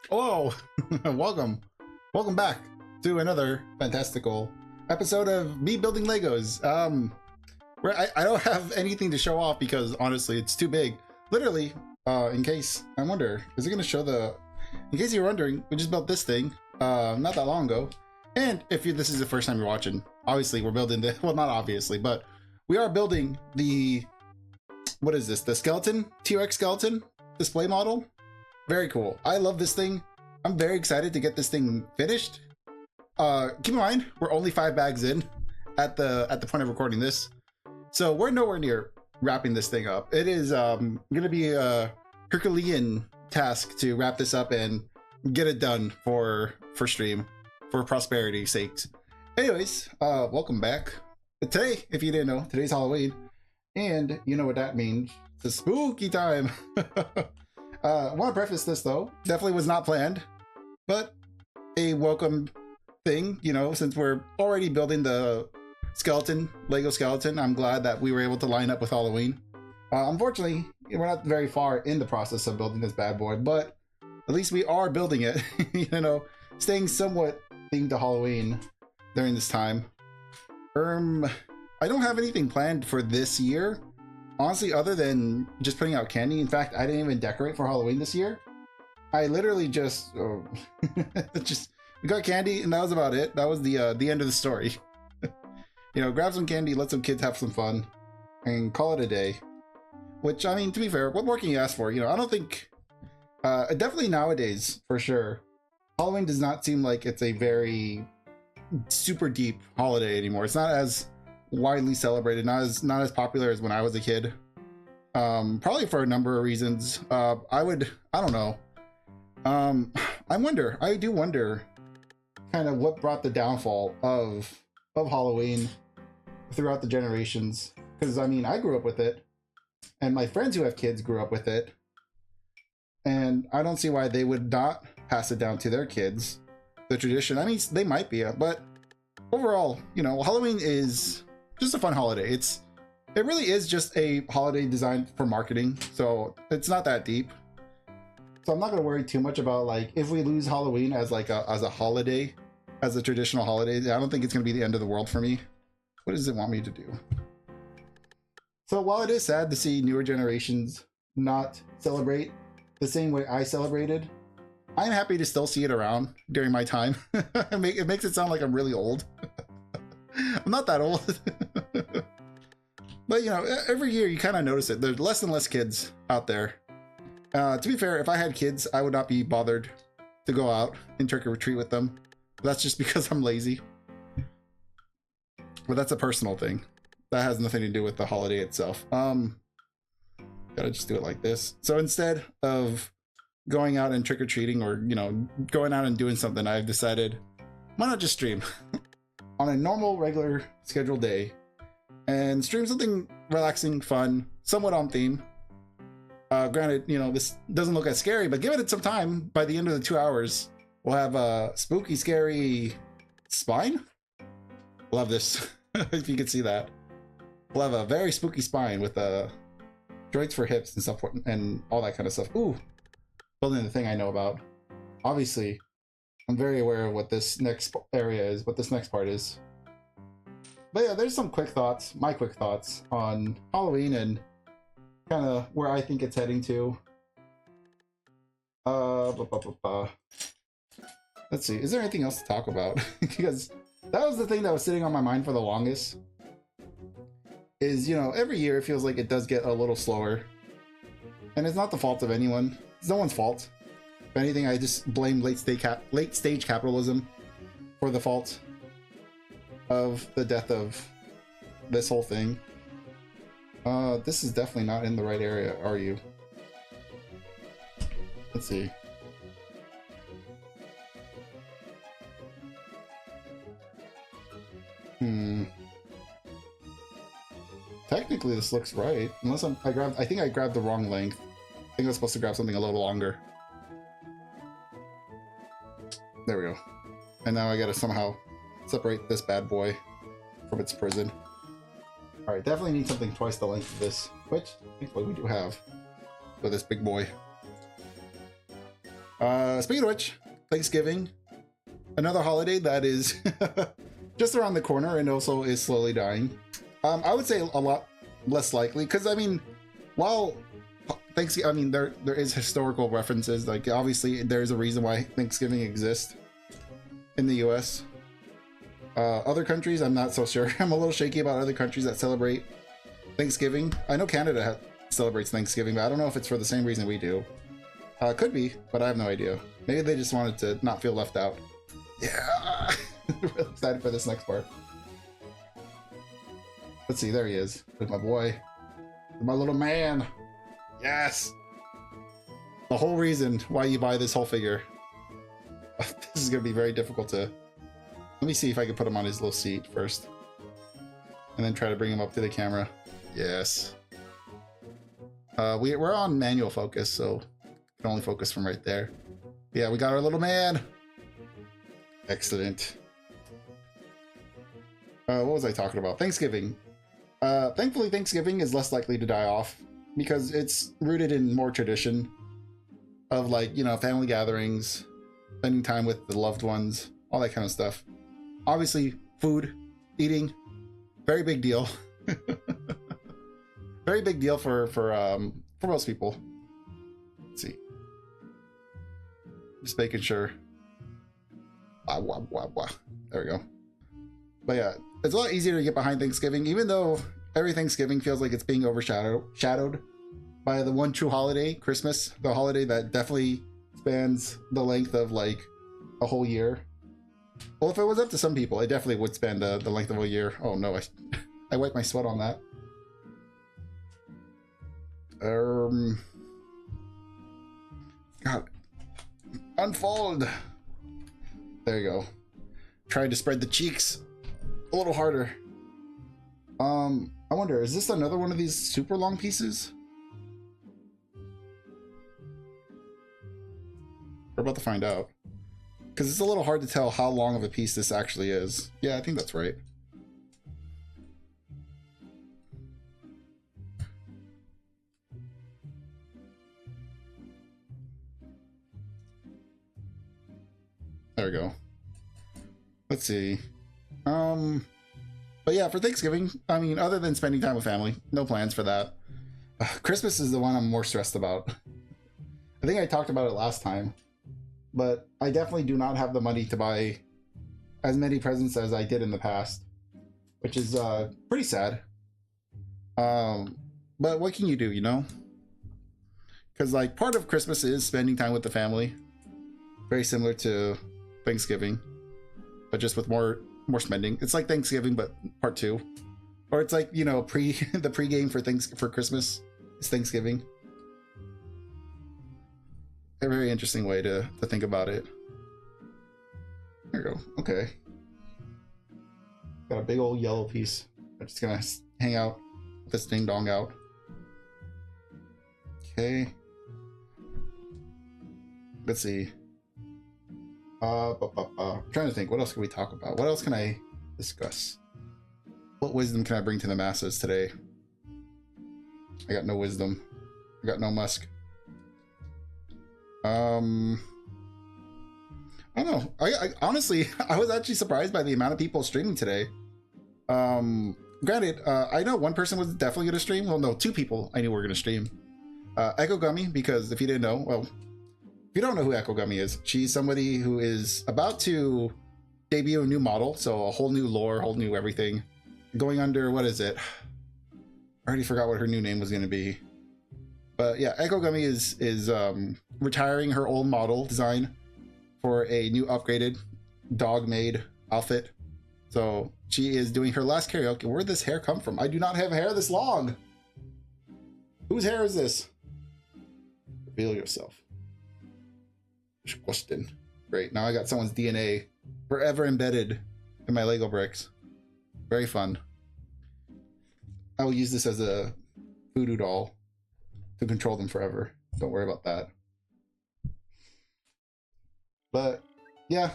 Hello, welcome back to another fantastical episode of me building Legos. Where I don't have anything to show off because honestly, it's too big. Literally, in case I wonder, is it going to show the? In case you're wondering, we just built this thing not that long ago. And if this is the first time you're watching, obviously we're building the well, not obviously, but we are building the what is this? The skeleton, T-Rex skeleton display model. Very cool. I love this thing. I'm very excited to get this thing finished. Keep in mind, we're only 5 bags in at the point of recording this, so we're nowhere near wrapping this thing up. It is gonna be a Herculean task to wrap this up and get it done for stream, for prosperity's sakes. Anyways, welcome back. Today, if you didn't know, today's Halloween, and you know what that means. It's a spooky time. I want to preface this though, definitely was not planned, but a welcome thing, you know, since we're already building the skeleton, Lego skeleton. I'm glad that we were able to line up with Halloween. Unfortunately, we're not very far in the process of building this bad boy, but at least we are building it, you know, staying somewhat themed to Halloween during this time. I don't have anything planned for this year. Honestly, other than just putting out candy. In fact, I didn't even decorate for Halloween this year. I literally just we got candy and that was about it. That was the end of the story. You know, grab some candy, let some kids have some fun, and call it a day. Which, I mean, to be fair, what more can you ask for? You know, I don't think definitely nowadays, for sure, Halloween does not seem like it's a very super deep holiday anymore. It's not as widely celebrated, not as popular as when I was a kid, probably for a number of reasons. I don't know, I do wonder kind of what brought the downfall of Halloween throughout the generations, because I mean, I grew up with it and my friends who have kids grew up with it, and I don't see why they would not pass it down to their kids, the tradition. I mean, they might be, but overall, you know, Halloween is just a fun holiday. It really is just a holiday designed for marketing, so it's not that deep. So I'm not going to worry too much about like if we lose Halloween as like as a holiday, as a traditional holiday. I don't think it's going to be the end of the world for me. What does it want me to do? So while it is sad to see newer generations not celebrate the same way I celebrated, I'm happy to still see it around during my time. It makes it sound like I'm really old. I'm not that old. But you know, every year you kind of notice it. There's less and less kids out there. To be fair, if I had kids, I would not be bothered to go out and trick or treat with them. That's just because I'm lazy. But that's a personal thing. That has nothing to do with the holiday itself. Gotta just do it like this. So instead of going out and trick or treating, or you know, going out and doing something, I've decided, why not just stream on a normal, regular, scheduled day, and stream something relaxing, fun, somewhat on theme. Granted, you know, this doesn't look as scary, but give it some time. By the end of the 2 hours, we'll have a spooky, scary spine. Love this. If you can see that, we'll have a very spooky spine with joints for hips and stuff, and all that kind of stuff. Ooh, building the thing I know about. Obviously, I'm very aware of what this next area is, what this next part is. But yeah, there's some quick thoughts, my quick thoughts on Halloween and kind of where I think it's heading to. Let's see, is there anything else to talk about? Because that was the thing that was sitting on my mind for the longest. Is, you know, every year it feels like it does get a little slower. And it's not the fault of anyone. It's no one's fault. If anything, I just blame late stage capitalism for the fault of the death of this whole thing. This is definitely not in the right area, are you? Let's see. Technically this looks right, unless I think I grabbed the wrong length. I think I was supposed to grab something a little longer. There we go. And now I gotta somehow separate this bad boy from its prison. Alright, definitely need something twice the length of this, which thankfully we do have for this big boy. Speaking of which, Thanksgiving, another holiday that is just around the corner and also is slowly dying. I would say a lot less likely because I mean, while Thanksgiving, I mean there is historical references. Like obviously, there's a reason why Thanksgiving exists in the U.S. Other countries, I'm not so sure. I'm a little shaky about other countries that celebrate Thanksgiving. I know Canada celebrates Thanksgiving, but I don't know if it's for the same reason we do. Could be, but I have no idea. Maybe they just wanted to not feel left out. Yeah, really excited for this next part. Let's see, there he is. There's my boy. There's my little man. Yes! The whole reason why you buy this whole figure. This is going to be very difficult to... Let me see if I can put him on his little seat first. And then try to bring him up to the camera. Yes. We're on manual focus, so we can only focus from right there. Yeah, we got our little man. Excellent. What was I talking about? Thanksgiving. Thankfully, Thanksgiving is less likely to die off because it's rooted in more tradition of like, you know, family gatherings, spending time with the loved ones, all that kind of stuff. Obviously, food, eating, very big deal. Very big deal for most people. Let's see. Just making sure. There we go. But yeah, it's a lot easier to get behind Thanksgiving, even though every Thanksgiving feels like it's being overshadowed by the one true holiday, Christmas, the holiday that definitely spans the length of like a whole year. Well, if it was up to some people, it definitely would span the length of a year. Oh no, I wiped my sweat on that. God, unfold. There you go. Tried to spread the cheeks a little harder. I wonder, is this another one of these super long pieces? We're about to find out. Because it's a little hard to tell how long of a piece this actually is. Yeah, I think that's right. There we go. Let's see. But yeah, for Thanksgiving, I mean, other than spending time with family, no plans for that. Christmas is the one I'm more stressed about. I think I talked about it last time, but I definitely do not have the money to buy as many presents as I did in the past, which is pretty sad. But what can you do, you know? Because like part of Christmas is spending time with the family, very similar to Thanksgiving, but just with more spending. It's like Thanksgiving, but part 2, or it's like, you know, the pregame for Christmas is Thanksgiving. A very interesting way to think about it. There you go. Okay. Got a big old yellow piece. I'm just gonna hang out with this ding dong out. Okay. Let's see. I'm trying to think, what else can we talk about? What else can I discuss? What wisdom can I bring to the masses today? I got no wisdom. I got no Musk. I don't know. I honestly, I was actually surprised by the amount of people streaming today. Granted, I know one person was definitely going to stream. Well, no, 2 people I knew were going to stream. Echo Gummy, because if you didn't know, well, if you don't know who Echo Gummy is, she's somebody who is about to debut a new model, so a whole new lore, whole new everything, going under, what is it? I already forgot what her new name was going to be. But yeah, Echo Gummy is retiring her old model design for a new upgraded dog-made outfit. So she is doing her last karaoke. Where'd this hair come from? I do not have hair this long. Whose hair is this? Reveal yourself. Question. Great. Now I got someone's DNA forever embedded in my Lego bricks. Very fun. I will use this as a voodoo doll to control them forever. Don't worry about that. But yeah,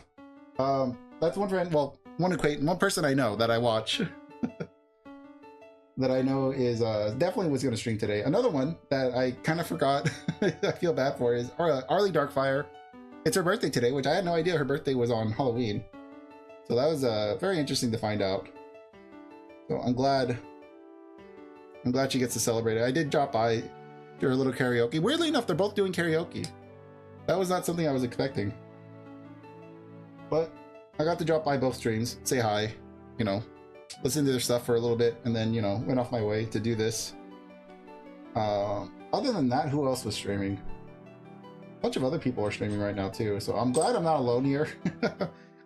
that's one friend. Well, one person I know that I watch that I know is definitely was going to stream today. Another one that I kind of forgot. I feel bad for is Arlie Darkfire. it's her birthday today, which I had no idea her birthday was on Halloween. So that was very interesting to find out. So I'm glad she gets to celebrate it. I did drop by, do a little karaoke. Weirdly enough, they're both doing karaoke. That was not something I was expecting. But I got to drop by both streams, say hi, you know, listen to their stuff for a little bit, and then, you know, went off my way to do this. Other than that, who else was streaming? A bunch of other people are streaming right now too, so I'm glad I'm not alone here.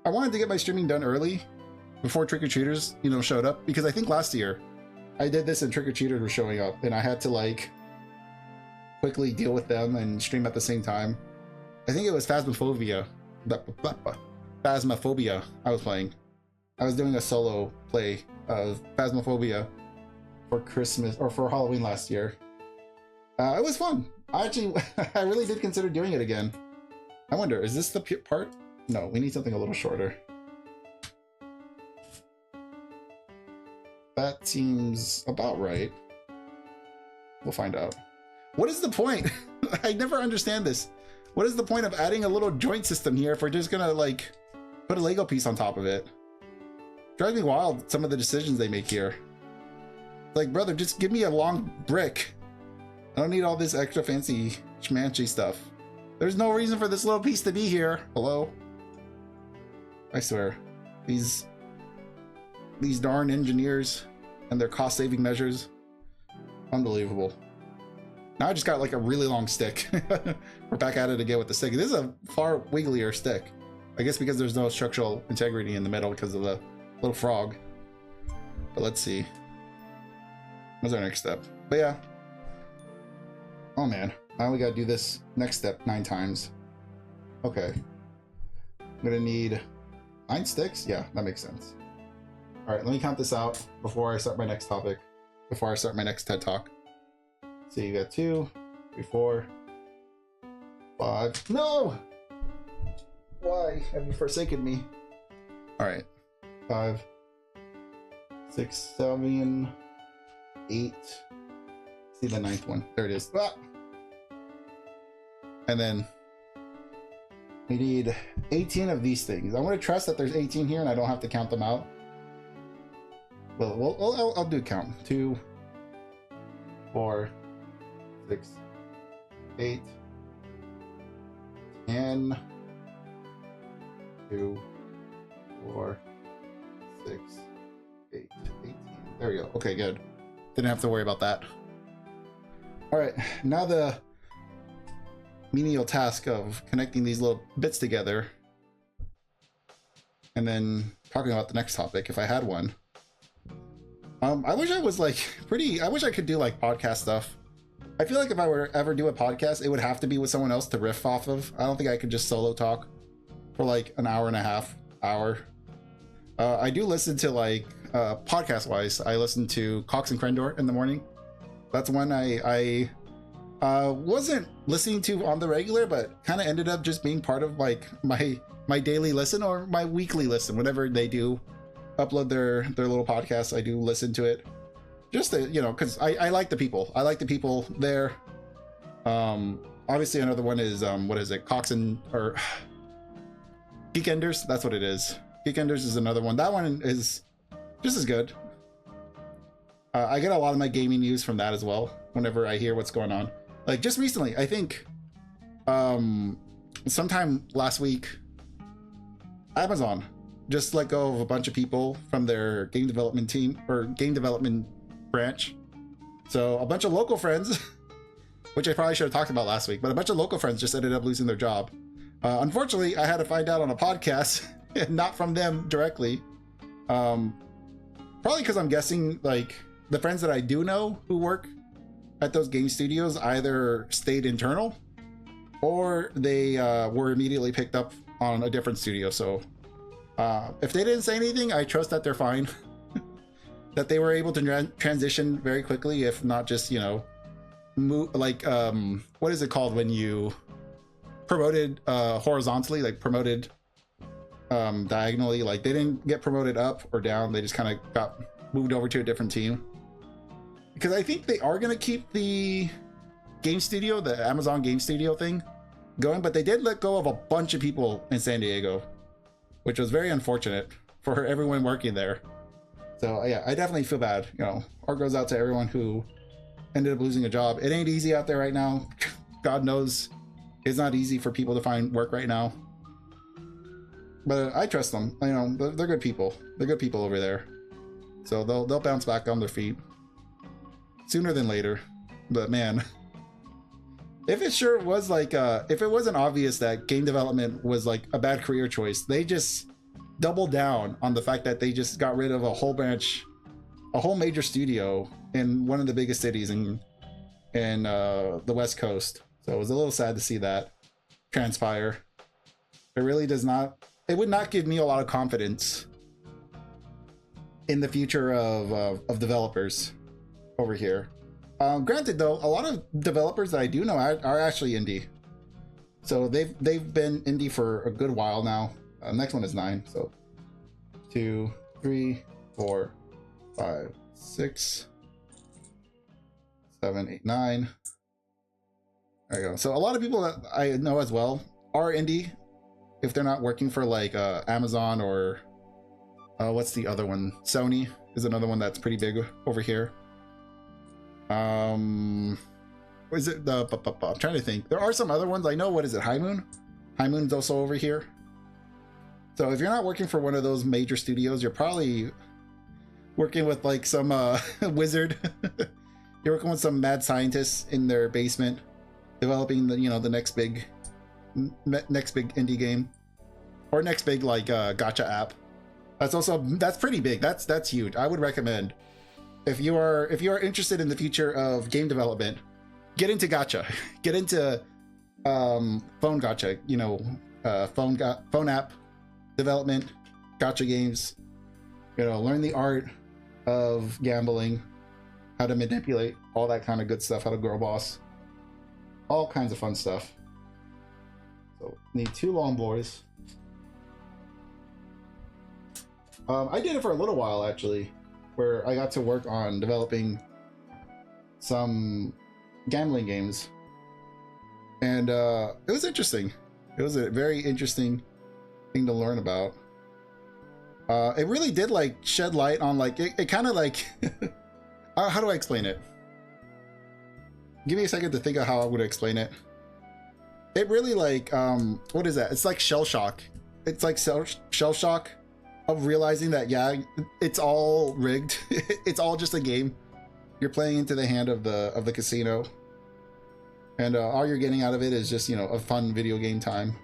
I wanted to get my streaming done early, before trick-or-treaters, you know, showed up, because I think last year I did this and trick-or-treaters were showing up, and I had to, like, quickly deal with them and stream at the same time. I think it was Phasmophobia I was playing. I was doing a solo play of Phasmophobia for Christmas, or for Halloween last year. It was fun. I really did consider doing it again. I wonder, is this the part? No, we need something a little shorter. That seems about right. We'll find out. What is the point? I never understand this. What is the point of adding a little joint system here if we're just gonna, like, put a Lego piece on top of it? Drives me wild, some of the decisions they make here. Like, brother, just give me a long brick. I don't need all this extra fancy schmancy stuff. There's no reason for this little piece to be here. Hello? I swear. These darn engineers and their cost-saving measures. Unbelievable. Now I just got like a really long stick. We're back at it again with the stick. This is a far wigglier stick. I guess because there's no structural integrity in the middle because of the little frog. But let's see. What's our next step? But yeah. Oh man. Now we gotta do this next step 9 times. Okay. I'm gonna need 9 sticks? Yeah, that makes sense. Alright, let me count this out before I start my next topic. Before I start my next TED Talk. So you got 2, 3, 4, 5. No! Why have you forsaken me? Alright. 5, 6, 7, 8. See the 9th one. There it is. Ah! And then we need 18 of these things. I want to trust that there's 18 here and I don't have to count them out. Well, I'll do count. 2, 4, 6, 8, 10, 2, 4, 6, 8, 18. There we go. Okay, good. Didn't have to worry about that. All right, now the menial task of connecting these little bits together and then talking about the next topic, if I had one. I wish I was like I wish I could do like podcast stuff. I feel like if I were ever do a podcast, it would have to be with someone else to riff off of. I don't think I could just solo talk for like an hour and a half, hour. I do listen to like podcast wise. I listen to Cox and Crendor in the morning. That's one I wasn't listening to on the regular, but kind of ended up just being part of like my daily listen or my weekly listen. Whenever they do upload their little podcast, I do listen to it. Just to, you know, because I like the people. I like the people there. Obviously another one is what is it? Cox and or Geekenders. That's what it is. Geekenders is another one. That one is just as good. I get a lot of my gaming news from that as well. Whenever I hear what's going on, like just recently, I think sometime last week, Amazon just let go of a bunch of people from their game development team or game development branch. So a bunch of local friends, which I probably should have talked about last week, but a bunch of local friends just ended up losing their job. Unfortunately, I had to find out on a podcast, not from them directly. Probably because I'm guessing like the friends that I do know who work at those game studios either stayed internal or they were immediately picked up on a different studio. So if they didn't say anything, I trust that they're fine. That they were able to transition very quickly, if not just, you know, move, like what is it called when you promoted horizontally, like promoted diagonally? Like they didn't get promoted up or down, they just kind of got moved over to a different team. Because I think they are going to keep the game studio, the Amazon game studio thing. going, but they did let go of a bunch of people in San Diego, which was very unfortunate for everyone working there. So yeah, I definitely feel bad. You know, heart goes out to everyone who ended up losing a job. It ain't easy out there right now. God knows it's not easy for people to find work right now. But I trust them. You know, they're good people. They're good people over there. So they'll bounce back on their feet sooner than later. But man, if it sure was like, if it wasn't obvious that game development was like a bad career choice, they just doubled down on the fact that they just got rid of a whole major studio in one of the biggest cities in the West Coast. So it was a little sad to see that transpire. It really does not, it would not give me a lot of confidence in the future of developers over here. Granted though, a lot of developers that I do know are actually indie. So they've been indie for a good while now. Next one is 9. So 2, 3, 4, 5, 6, 7, 8, 9. There you go. So a lot of people that I know as well are indie, if they're not working for like Amazon or what's the other one? Sony is another one that's pretty big over here. What is it? I'm trying to think. There are some other ones. I know. What is it? High Moon? High Moon's also over here. So if you're not working for one of those major studios, you're probably working with like some wizard. You're working with some mad scientists in their basement, developing the, you know, the next big indie game, or next big like gacha app. That's pretty big. That's huge. I would recommend, if you are interested in the future of game development, get into gacha. Get into phone gacha. You know, phone app development, gacha games. You know, learn the art of gambling, how to manipulate, all that kind of good stuff, how to grow boss, all kinds of fun stuff. So need 2 lawnmowers. I did it for a little while actually, where I got to work on developing some gambling games, and it was interesting. It was a very interesting thing to learn about. It really did like shed light on like it kind of like how do I explain it? Give me a second to think of how I would explain it. It really like what is that? It's like shell shock. It's like shell shock of realizing that, yeah, it's all rigged. It's all just a game. You're playing into the hand of the casino, and all you're getting out of it is just, you know, a fun video game time,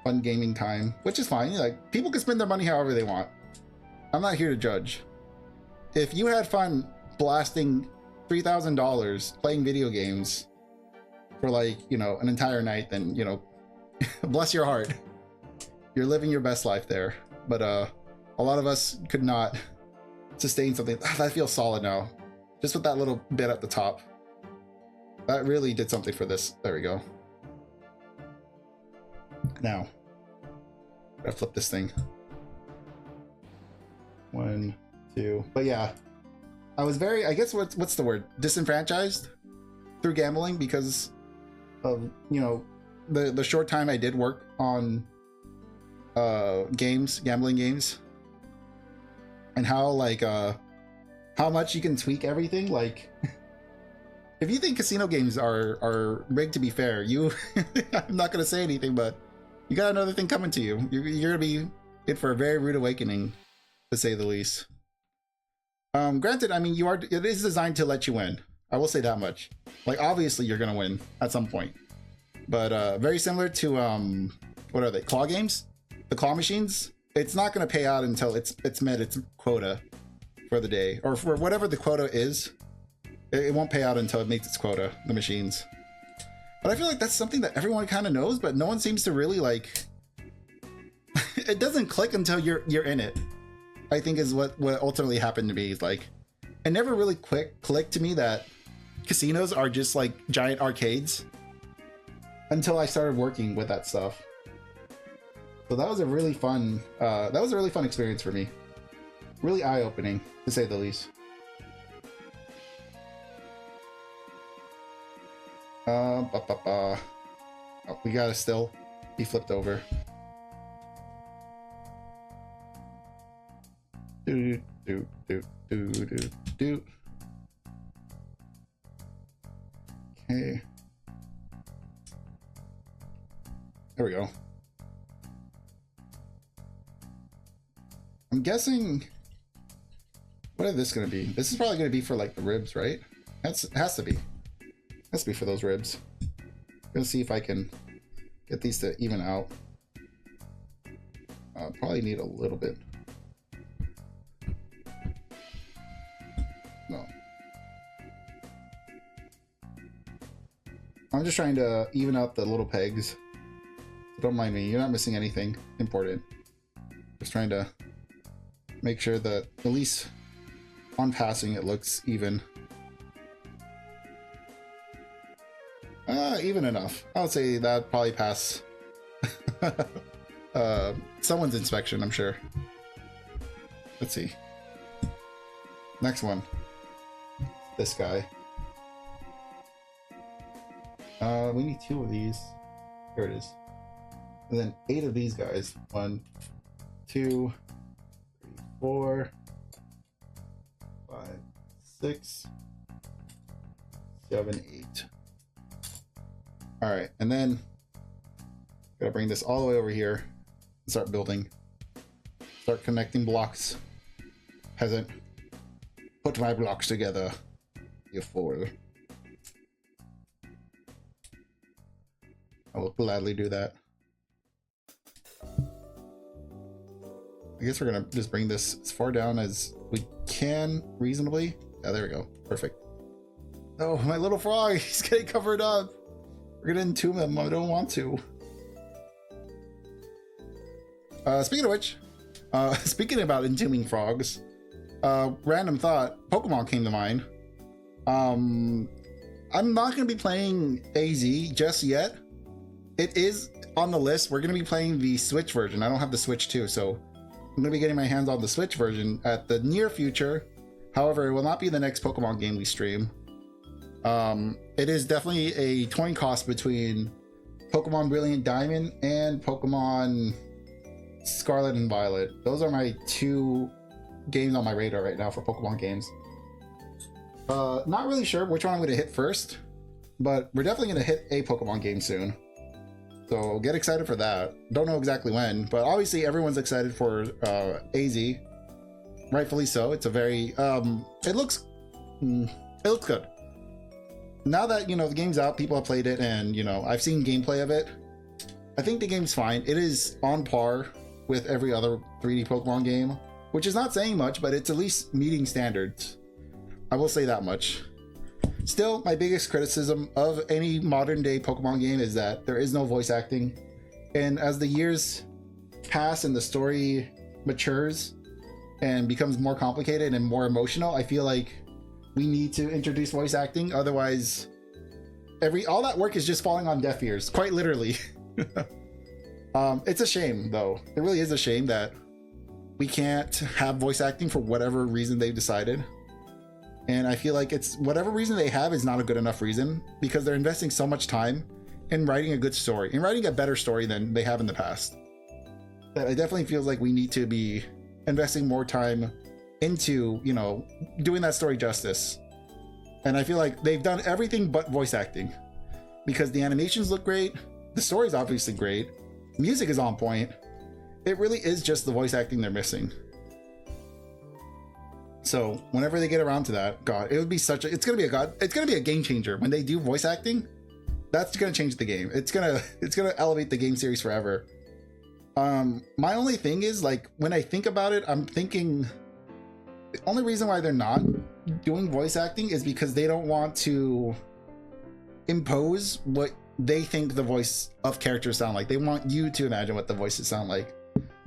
fun gaming time, which is fine. Like, people can spend their money however they want. I'm not here to judge. If you had fun blasting $3,000 playing video games for like, you know, an entire night, then, you know, bless your heart. You're living your best life there. But a lot of us could not sustain something that feels solid now. Just with that little bit at the top. That really did something for this. There we go. Now, gotta flip this thing. 1, 2. But yeah, I was very, I guess what's the word? Disenfranchised through gambling because of, you know, the short time I did work on gambling games, and how like how much you can tweak everything. Like, if you think casino games are rigged, to be fair, you I'm not gonna say anything, but you got another thing coming to you. You're gonna be in for a very rude awakening, to say the least. Granted, I mean, it is designed to let you win. I will say that much. Like, obviously you're gonna win at some point, but very similar to what are they, claw games? The claw machines, it's not going to pay out until it's met its quota for the day, or for whatever the quota is. It won't pay out until it meets its quota, the machines. But I feel like that's something that everyone kind of knows, but no one seems to really like. It doesn't click until you're in it, I think, is what ultimately happened to me. Like, it never really clicked to me that casinos are just like giant arcades until I started working with that stuff. So that was a really fun experience for me. Really eye-opening, to say the least. Oh, we gotta still be flipped over. Do do do do do do. Okay. There we go. I'm guessing. What is this gonna be? This is probably gonna be for like the ribs, right? It has to be. Has to be for those ribs. I'm gonna see if I can get these to even out. Probably need a little bit. No. I'm just trying to even out the little pegs. Don't mind me, you're not missing anything important. Just trying to make sure that at least on passing it looks even. Even enough. I would say that'd probably pass someone's inspection, I'm sure. Let's see. Next one. This guy. We need 2 of these. Here it is. And then 8 of these guys. 1, 2, 3, 4, 5, 6, 7, 8. All right, and then gotta bring this all the way over here and start building. Start connecting blocks. Peasant, put my blocks together, you fool. I will gladly do that. I guess we're gonna just bring this as far down as we can reasonably. Yeah, there we go. Perfect. Oh, my little frog, he's getting covered up. We're gonna entomb him. I don't want to. Speaking of which, speaking about entombing frogs, random thought, Pokemon came to mind. I'm not gonna be playing AZ just yet. It is on the list. We're gonna be playing the Switch version. I don't have the Switch 2, so I'm gonna be getting my hands on the Switch version at the near future. However, it will not be the next Pokemon game we stream. It is definitely a coin toss between Pokemon Brilliant Diamond and Pokemon Scarlet and Violet. Those are my 2 games on my radar right now for Pokemon games. Not really sure which one I'm going to hit first, but we're definitely going to hit a Pokemon game soon. So get excited for that. Don't know exactly when, but obviously everyone's excited for AZ. Rightfully so. It's a very it looks good. Now that, you know, the game's out, people have played it, and, you know, I've seen gameplay of it. I think the game's fine. It is on par with every other 3D Pokemon game, which is not saying much, but it's at least meeting standards. I will say that much. Still, my biggest criticism of any modern day Pokemon game is that there is no voice acting. And as the years pass and the story matures and becomes more complicated and more emotional, I feel like we need to introduce voice acting. Otherwise, all that work is just falling on deaf ears, quite literally. It's a shame, though. It really is a shame that we can't have voice acting for whatever reason they've decided. And I feel like it's whatever reason they have is not a good enough reason, because they're investing so much time in writing a good story, in writing a better story than they have in the past. That it definitely feels like we need to be investing more time into, you know, doing that story justice. And I feel like they've done everything but voice acting, because the animations look great, the story's obviously great, music is on point. It really is just the voice acting they're missing. So whenever they get around to that, God, it would be it's gonna be a game changer when they do voice acting. That's gonna change the game. It's gonna elevate the game series forever. My only thing is, like, when I think about it, I'm thinking the only reason why they're not doing voice acting is because they don't want to impose what they think the voice of characters sound like. They want you to imagine what the voices sound like.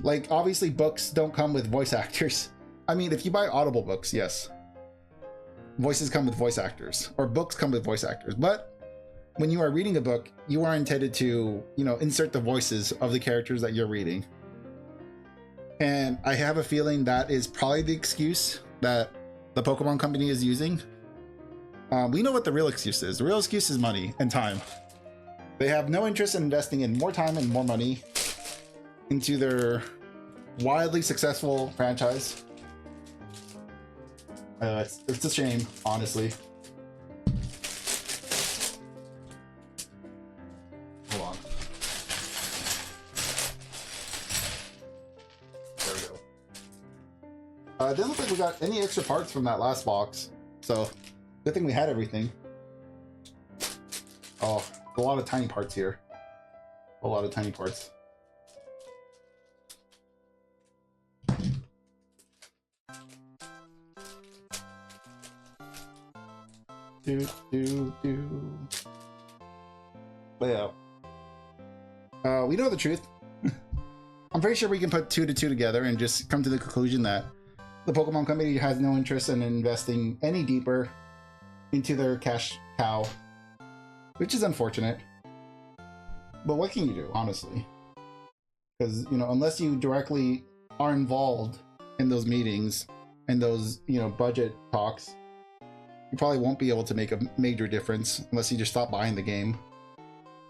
Like, obviously books don't come with voice actors. I mean, if you buy Audible books, yes, voices come with voice actors, or books come with voice actors. But when you are reading a book, you are intended to, you know, insert the voices of the characters that you're reading. And I have a feeling that is probably the excuse that the Pokemon company is using. We know what the real excuse is. The real excuse is money and time. They have no interest in investing in more time and more money into their wildly successful franchise. It's a shame, honestly. Hold on. There we go. It didn't look like we got any extra parts from that last box, so good thing we had everything. Oh, a lot of tiny parts here. A lot of tiny parts. But yeah. We know the truth. I'm pretty sure we can put 2 to 2 together and just come to the conclusion that the Pokemon Company has no interest in investing any deeper into their cash cow, which is unfortunate. But what can you do, honestly? Because, you know, unless you directly are involved in those meetings and those, you know, budget talks, you probably won't be able to make a major difference unless you just stop buying the game,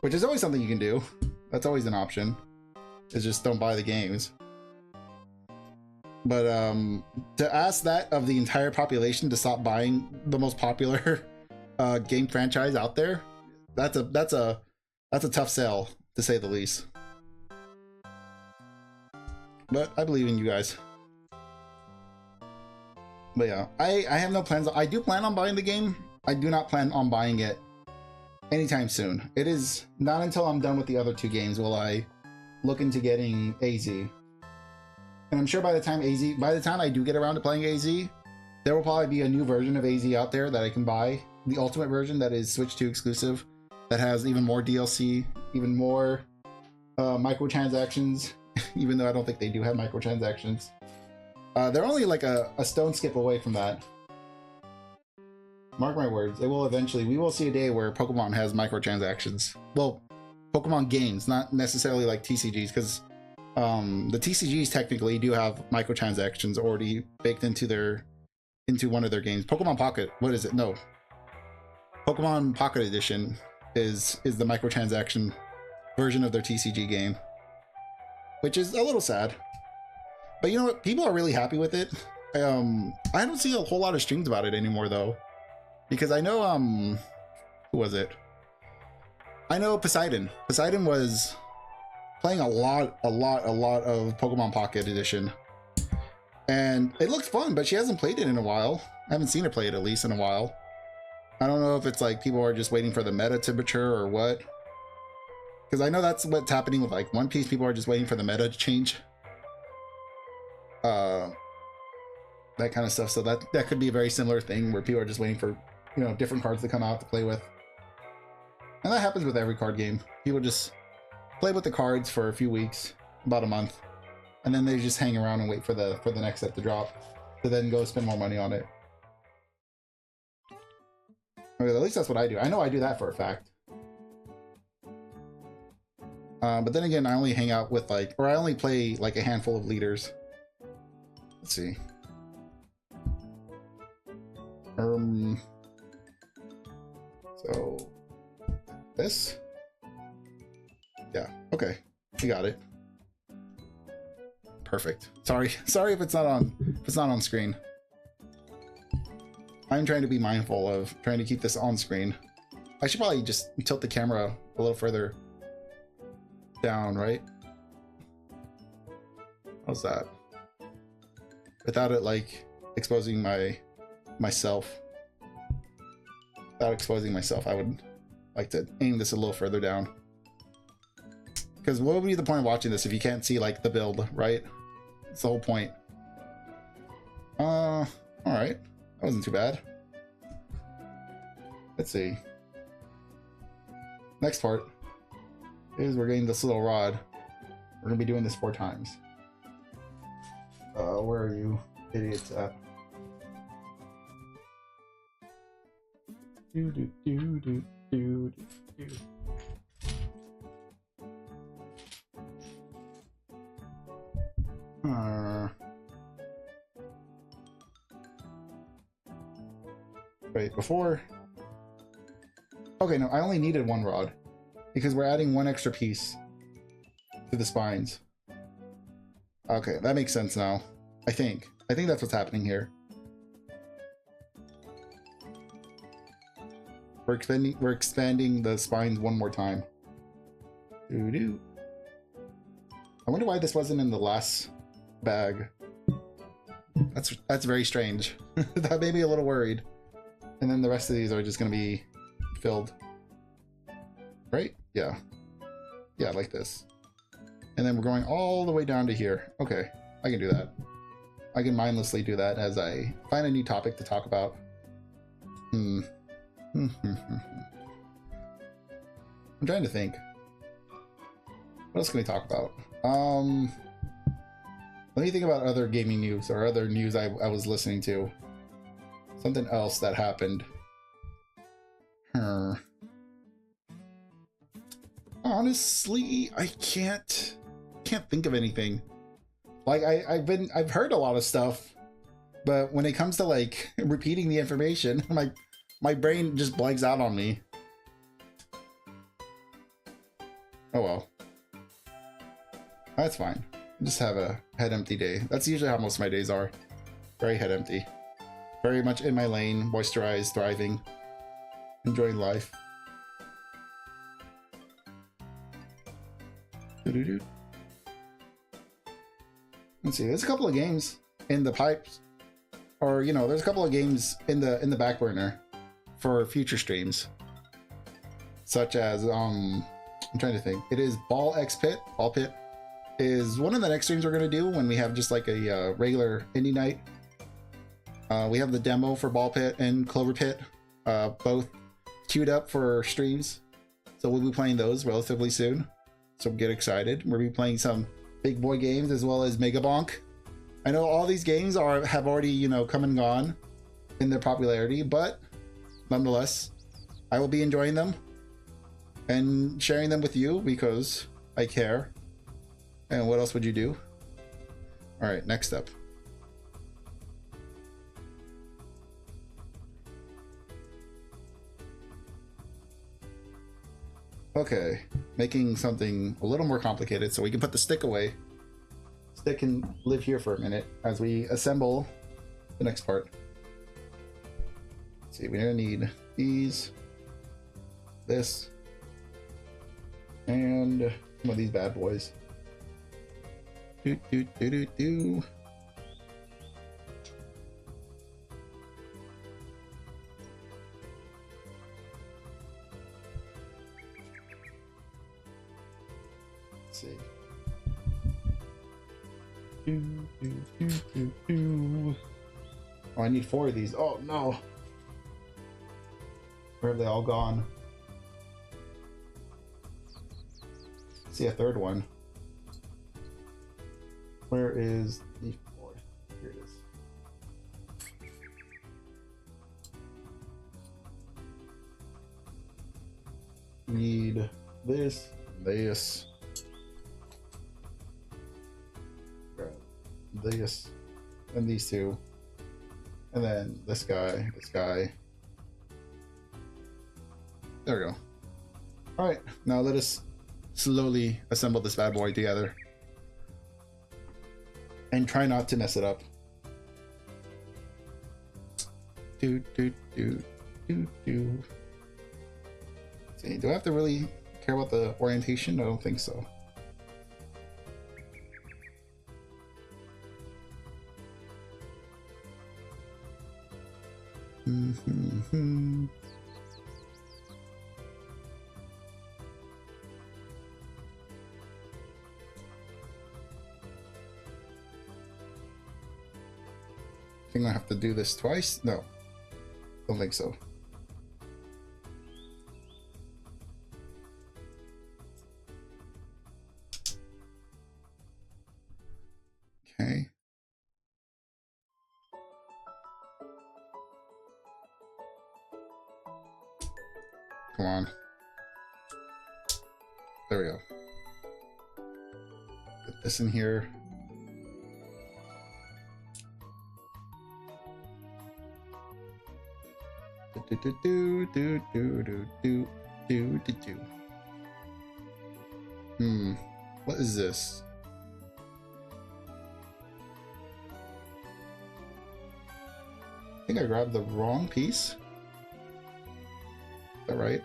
which is always something you can do. That's always an option, is just don't buy the games. But to ask that of the entire population to stop buying the most popular game franchise out there, that's a tough sell, to say the least. But I believe in you guys. But yeah, I have no plans. I do plan on buying the game. I do not plan on buying it anytime soon. It is not until I'm done with the other 2 games will I look into getting AZ. And I'm sure by the time I do get around to playing AZ, there will probably be a new version of AZ out there that I can buy. The Ultimate version that is Switch 2 exclusive, that has even more DLC, even more microtransactions, even though I don't think they do have microtransactions. They're only like a stone skip away from that. Mark my words, it will eventually, we will see a day where Pokemon has microtransactions. Well, Pokemon games, not necessarily like TCGs, because the TCGs technically do have microtransactions already baked into one of their games. Pokemon Pocket, what is it? No. Pokemon Pocket Edition is the microtransaction version of their TCG game, which is a little sad. But you know what? People are really happy with it. I don't see a whole lot of streams about it anymore though, because I know who was it? I know Poseidon. Poseidon was playing a lot of Pokemon Pocket Edition, and it looks fun, but she hasn't played it in a while. I haven't seen her play it, at least, in a while. I don't know if it's like people are just waiting for the meta to mature or what, because I know that's what's happening with like One Piece. People are just waiting for the meta to change, that kind of stuff. So that could be a very similar thing where people are just waiting for, you know, different cards to come out to play with. And that happens with every card game. People just play with the cards for a few weeks, about a month, and then they just hang around and wait for the next set to drop, to then go spend more money on it. Okay, at least that's what I do. I know I do that for a fact. But then again, I only hang out with I only play like a handful of leaders. Let's see. So this. Yeah. Okay. We got it. Perfect. Sorry if it's not on screen. I'm trying to be mindful of trying to keep this on screen. I should probably just tilt the camera a little further down, right? How's that? Without it like exposing myself. Without exposing myself, I would like to aim this a little further down. Because what would be the point of watching this if you can't see like the build, right? That's the whole point. Alright. That wasn't too bad. Let's see. Next part is we're getting this little rod. We're gonna be doing this 4 times. Where are you idiots at? Wait, before... Okay, no, I only needed 1 rod. because we're adding one extra piece to the spines. Okay, that makes sense now. I think that's what's happening here. We're expanding the spines one more time. Doo-doo. I wonder why this wasn't in the last bag. That's very strange. That made me a little worried. And then the rest of these are just gonna be filled. Right? Yeah. Yeah, like this. And then we're going all the way down to here. Okay, I can do that. I can mindlessly do that as I find a new topic to talk about. I'm trying to think. What else can we talk about? Let me think about other gaming news or other news I was listening to. Something else that happened. Honestly, I can't think of anything. Like I've heard a lot of stuff, but when it comes to like repeating the information, my brain just blanks out on me. Oh well. That's fine. Just have a head empty day. That's usually how most of my days are. Very head empty. Very much in my lane, moisturized, thriving, enjoying life. Doo-doo-doo. Let's see, there's a couple of games in the pipes, or you know, there's a couple of games in the back burner for future streams, such as I'm trying to think. It is Ball Pit is one of the next streams we're gonna do when we have just like a regular indie night. We have the demo for Ball Pit and Clover Pit, both queued up for streams, so we'll be playing those relatively soon. So get excited. We'll be playing some big boy games as well as Mega Bonk. I know all these games have already, you know, come and gone in their popularity, but nonetheless, I will be enjoying them and sharing them with you because I care. And what else would you do? All right, next up. Okay, making something a little more complicated so we can put the stick away. Stick can live here for a minute as we assemble the next part. Let's see, we're gonna need these, this, and some of these bad boys. Do do do do do. Let's see. Oh, I need 4 of these. Oh no. Where have they all gone? See a third one. Where is the 4th? Here it is. Need this, this, grab this, and these 2, and then this guy, this guy. There we go. All right, now let us slowly assemble this bad boy together and try not to mess it up. Do do do do do. See, do I have to really care about the orientation? I don't think so. I think I have to do this twice? No, don't think so. Okay. Come on. There we go. Put this in here. Do do do do do do do do do. What is this? I think I grabbed the wrong piece. Is that right?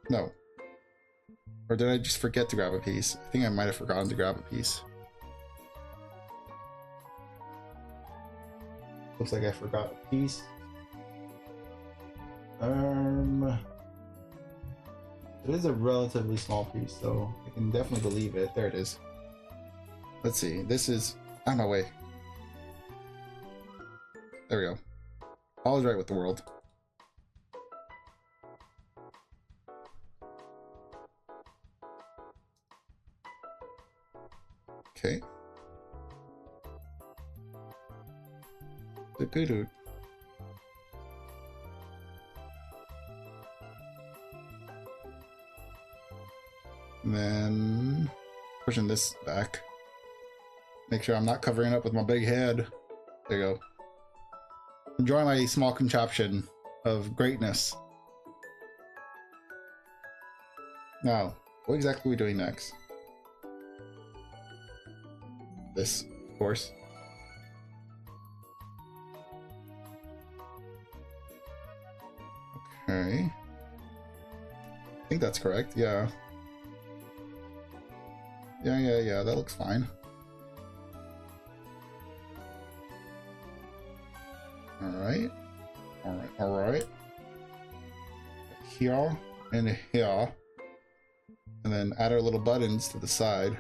No. Or did I just forget to grab a piece? I think I might have forgotten to grab a piece. Looks like I forgot a piece. It is a relatively small piece, so I can definitely believe it. There it is. Let's see. This is on my way. There we go. All is right with the world. Okay. Dude. And then pushing this back. Make sure I'm not covering up with my big head. There you go. Enjoy my small contraption of greatness. Now, what exactly are we doing next? This, of course. Okay. I think that's correct, yeah. Yeah, that looks fine. Alright. Here and here. And then add our little buttons to the side.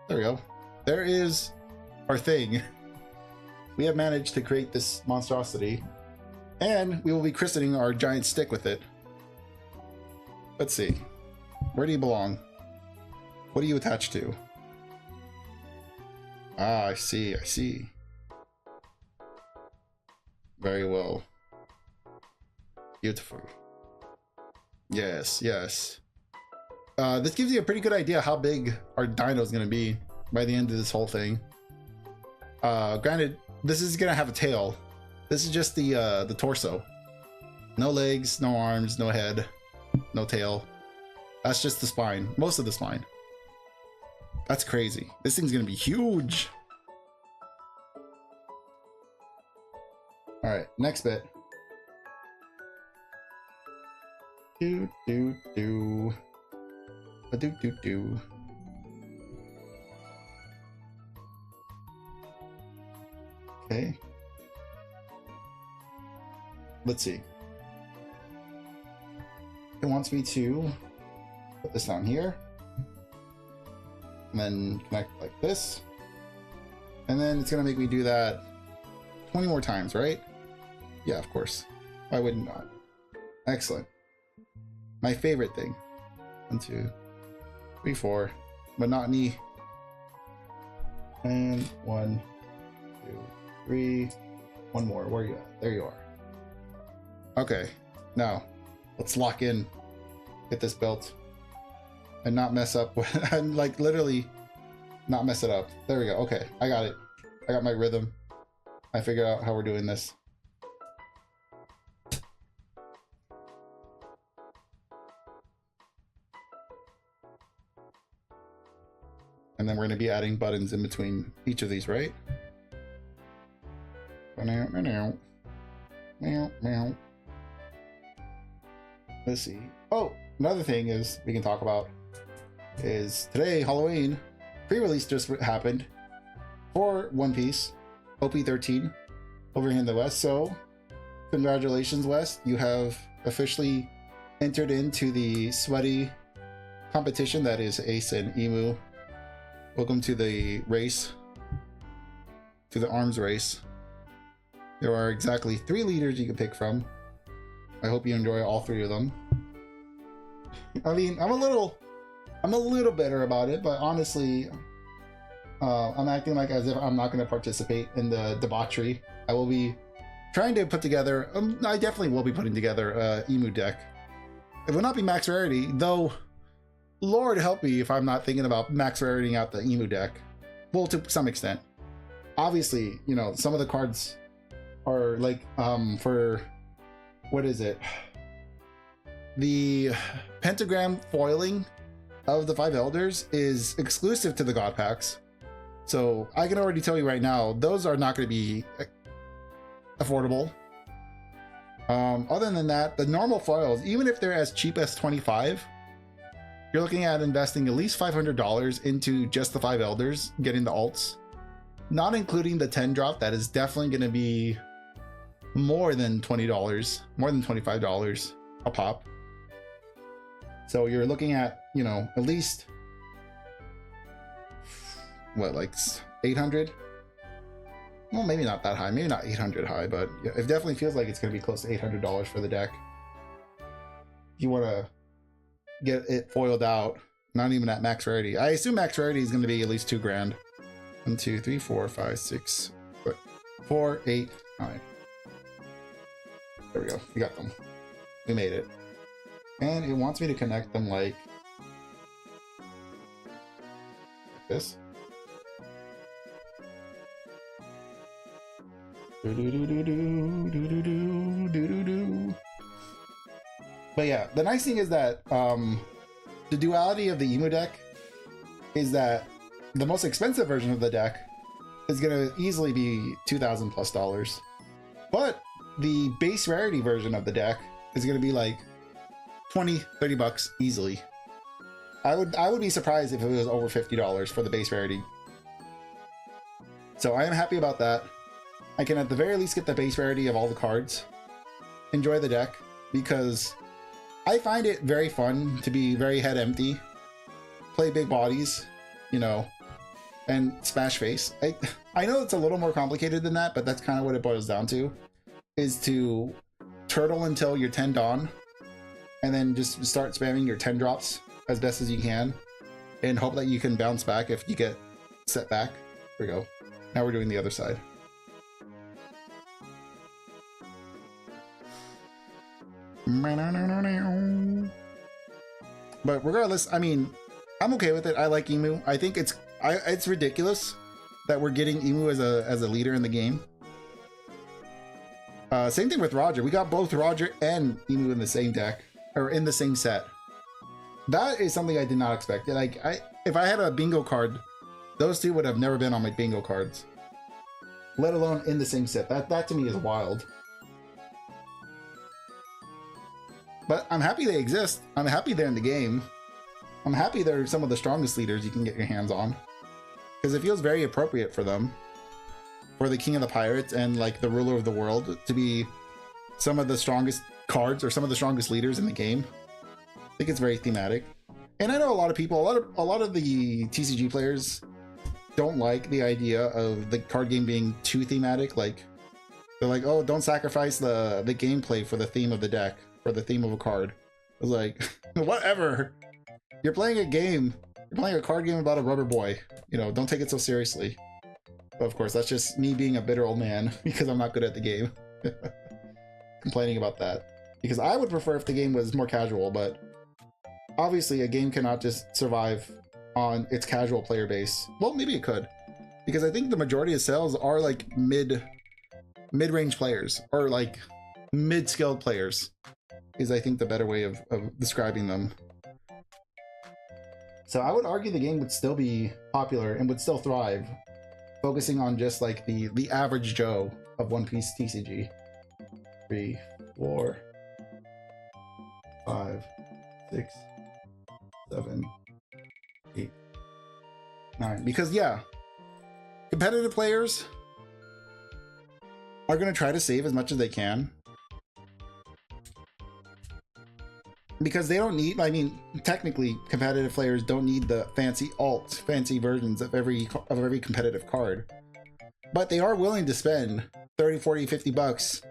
There we go. There is our thing. We have managed to create this monstrosity. And we will be christening our giant stick with it. Let's see. Where do you belong? What are you attached to? Ah, I see. Very well. Beautiful. Yes. This gives you a pretty good idea how big our dino is going to be by the end of this whole thing. Granted, this is going to have a tail. This is just the torso. No legs, no arms, no head, no tail. That's just the spine. Most of the spine. That's crazy. This thing's going to be huge. Alright, next bit. Do. Okay. Let's see. It wants me to put this down here. And then connect like this. And then it's going to make me do that 20 more times, right? Yeah, of course. Why wouldn't not? Excellent. My favorite thing. 1, 2, 3, 4. Monotony. And 1, 2, 3. One more. Where are you at? There you are. Okay. Now, let's lock in. Get this built. And not mess up. And like literally not mess it up. There we go. Okay. I got it. I got my rhythm. I figured out how we're doing this. And then we're going to be adding buttons in between each of these, right? Let's see. Oh, another thing is we can talk about is today, Halloween, pre-release just happened for One Piece, OP13, over here in the West. So, congratulations, West. You have officially entered into the sweaty competition that is Ace and Emu. Welcome to the race, to the arms race. There are exactly 3 leaders you can pick from. I hope you enjoy all 3 of them. I mean, I'm a little bitter about it, but honestly, I'm acting like as if I'm not going to participate in the debauchery. I will be trying to put together, I definitely will be putting together a Emu deck. It will not be max rarity, though. Lord help me if I'm not thinking about max raritying out the Emu deck. Well, to some extent. Obviously, you know, some of the cards are like, for, what is it? the pentagram foiling of the 5 elders is exclusive to the god packs. So I can already tell you right now, those are not going to be affordable. Other than that, the normal foils, even if they're as cheap as 25, you're looking at investing at least $500 into just the 5 elders, getting the alts, not including the 10 drop. That is definitely going to be more than $20, more than $25 a pop. So you're looking at, you know, at least what, like 800? Well, maybe not that high, maybe not 800 high, but it definitely feels like it's going to be close to $800 for the deck. If you want to get it foiled out, not even at max rarity. I assume max rarity is going to be at least $2 grand. 1, 2, 3, 4, 5, 6, 4, 8, 9. There we go. We got them. We made it. And it wants me to connect them like this. But yeah, the nice thing is that the duality of the emu deck is that the most expensive version of the deck is going to easily be $2,000 plus, but the base rarity version of the deck is going to be like 20, 30 bucks easily. I would be surprised if it was over $50 for the base rarity. So I am happy about that. I can at the very least get the base rarity of all the cards, enjoy the deck, because I find it very fun to be very head empty, play big bodies, you know, and smash face. I know it's a little more complicated than that, but that's kind of what it boils down to, is to turtle until you're 10 dawn, and then just start spamming your 10 drops as best as you can, and hope that you can bounce back if you get set back. There we go. Now we're doing the other side. But regardless, I mean, I'm okay with it. I like Emu. I think it's ridiculous that we're getting Emu as a leader in the game. Same thing with Roger. We got both Roger and Emu in the same deck, or in the same set. That is something I did not expect. Like, if I had a bingo card, those two would have never been on my bingo cards, let alone in the same set. That to me is wild. But I'm happy they exist. I'm happy they're in the game. I'm happy they're some of the strongest leaders you can get your hands on, because it feels very appropriate for them, for the King of the Pirates and like the ruler of the world, to be some of the strongest cards or some of the strongest leaders in the game. I think it's very thematic. And I know a lot of people, a lot of the TCG players don't like the idea of the card game being too thematic. Like, they're like, oh, don't sacrifice the gameplay for the theme of the deck, for the theme of a card. I was like, whatever. You're playing a game. You're playing a card game about a rubber boy. You know, don't take it so seriously. But of course, that's just me being a bitter old man because I'm not good at the game. Complaining about that. Because I would prefer if the game was more casual, but obviously a game cannot just survive on its casual player base. Well, maybe it could, because I think the majority of sales are like mid-range players, or like mid-skilled players, is I think the better way of describing them. So I would argue the game would still be popular and would still thrive, focusing on just like the average Joe of One Piece TCG. 3, 4, 5, 6, 7, 8, 9. Because yeah, competitive players are going to try to save as much as they can, because they don't need, I mean, technically competitive players don't need the fancy alts, fancy versions of every competitive card, but they are willing to spend 30, 40, 50 bucks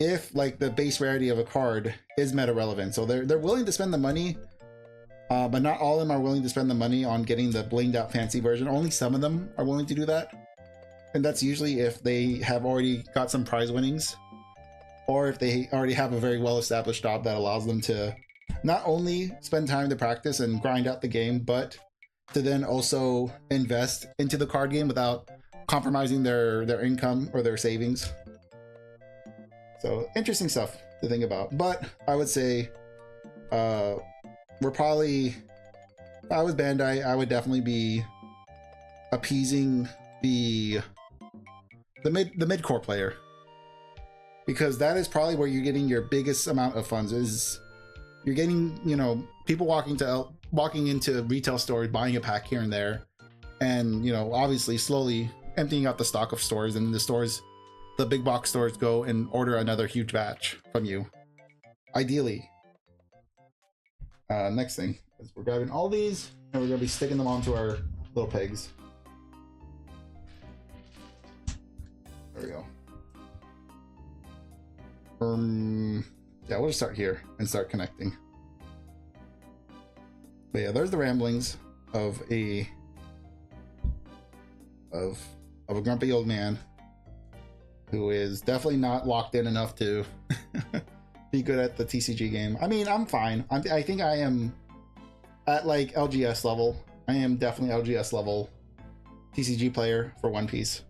if like the base rarity of a card is meta relevant. So they're willing to spend the money, but not all of them are willing to spend the money on getting the blinged out fancy version. Only some of them are willing to do that, and that's usually if they have already got some prize winnings, or if they already have a very well established job that allows them to not only spend time to practice and grind out the game, but to then also invest into the card game without compromising their income or their savings. So interesting stuff to think about. But I would say we're probably, if I was Bandai, I would definitely be appeasing the mid-core player, because that is probably where you're getting your biggest amount of funds. Is you're getting, you know, people walking into retail stores, buying a pack here and there, and, you know, obviously slowly emptying out the stock of stores, and the big box stores go and order another huge batch from you, ideally. Next thing is we're grabbing all these and we're gonna be sticking them onto our little pegs. There we go. Yeah, we'll just start here and start connecting. But yeah, there's the ramblings of a grumpy old man who is definitely not locked in enough to be good at the TCG game. I mean, I'm fine. I think I am at like LGS level. I am definitely LGS level TCG player for One Piece,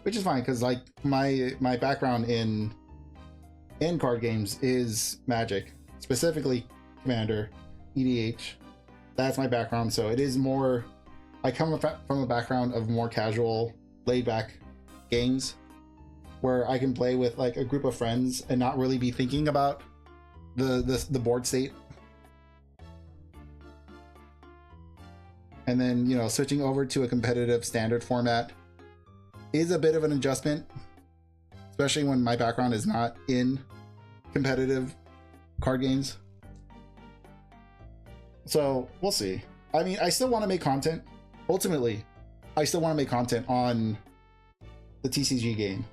which is fine because like my background in card games is Magic, specifically Commander, EDH. That's my background, so it is more. I come from a background of more casual, laid-back games where I can play with like a group of friends and not really be thinking about the board state. And then, you know, switching over to a competitive standard format is a bit of an adjustment, especially when my background is not in competitive card games. So we'll see. I mean, I still want to make content. Ultimately, I still want to make content on the TCG game,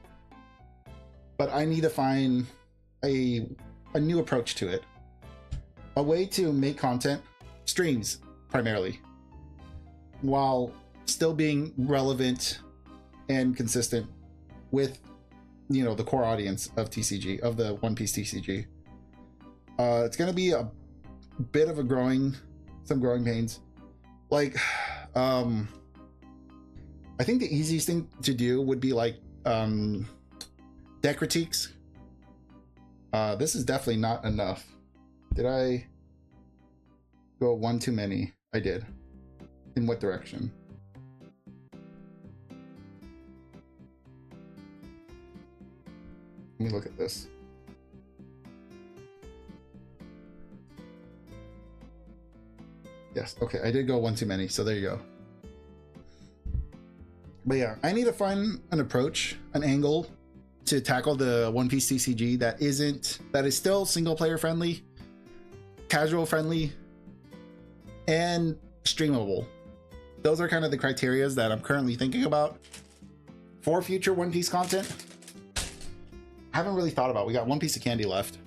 but I need to find a new approach to it. A way to make content, streams primarily, while still being relevant and consistent with, you know, the core audience of TCG, of the One Piece TCG. It's going to be a bit of some growing pains. Like, I think the easiest thing to do would be like deck critiques. This is definitely not enough. Did I go one too many? I did. In what direction? Let me look at this. Yes, okay, I did go one too many, so there you go. But yeah, I need to find an approach, an angle to tackle the One Piece TCG that is still single player friendly, casual friendly, and streamable. Those are kind of the criterias that I'm currently thinking about for future One Piece content. I haven't really thought about. We got one piece of candy left.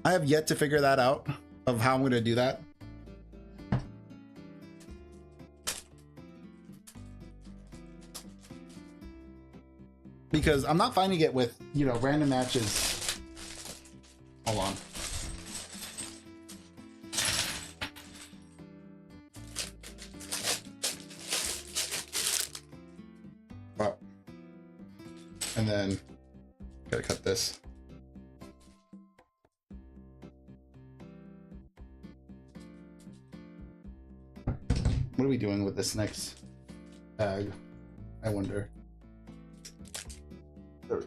I have yet to figure that out of how I'm going to do that. Because I'm not finding it with, you know, random matches. Hold on. Oh. And then gotta cut this. What are we doing with this next bag? I wonder. There we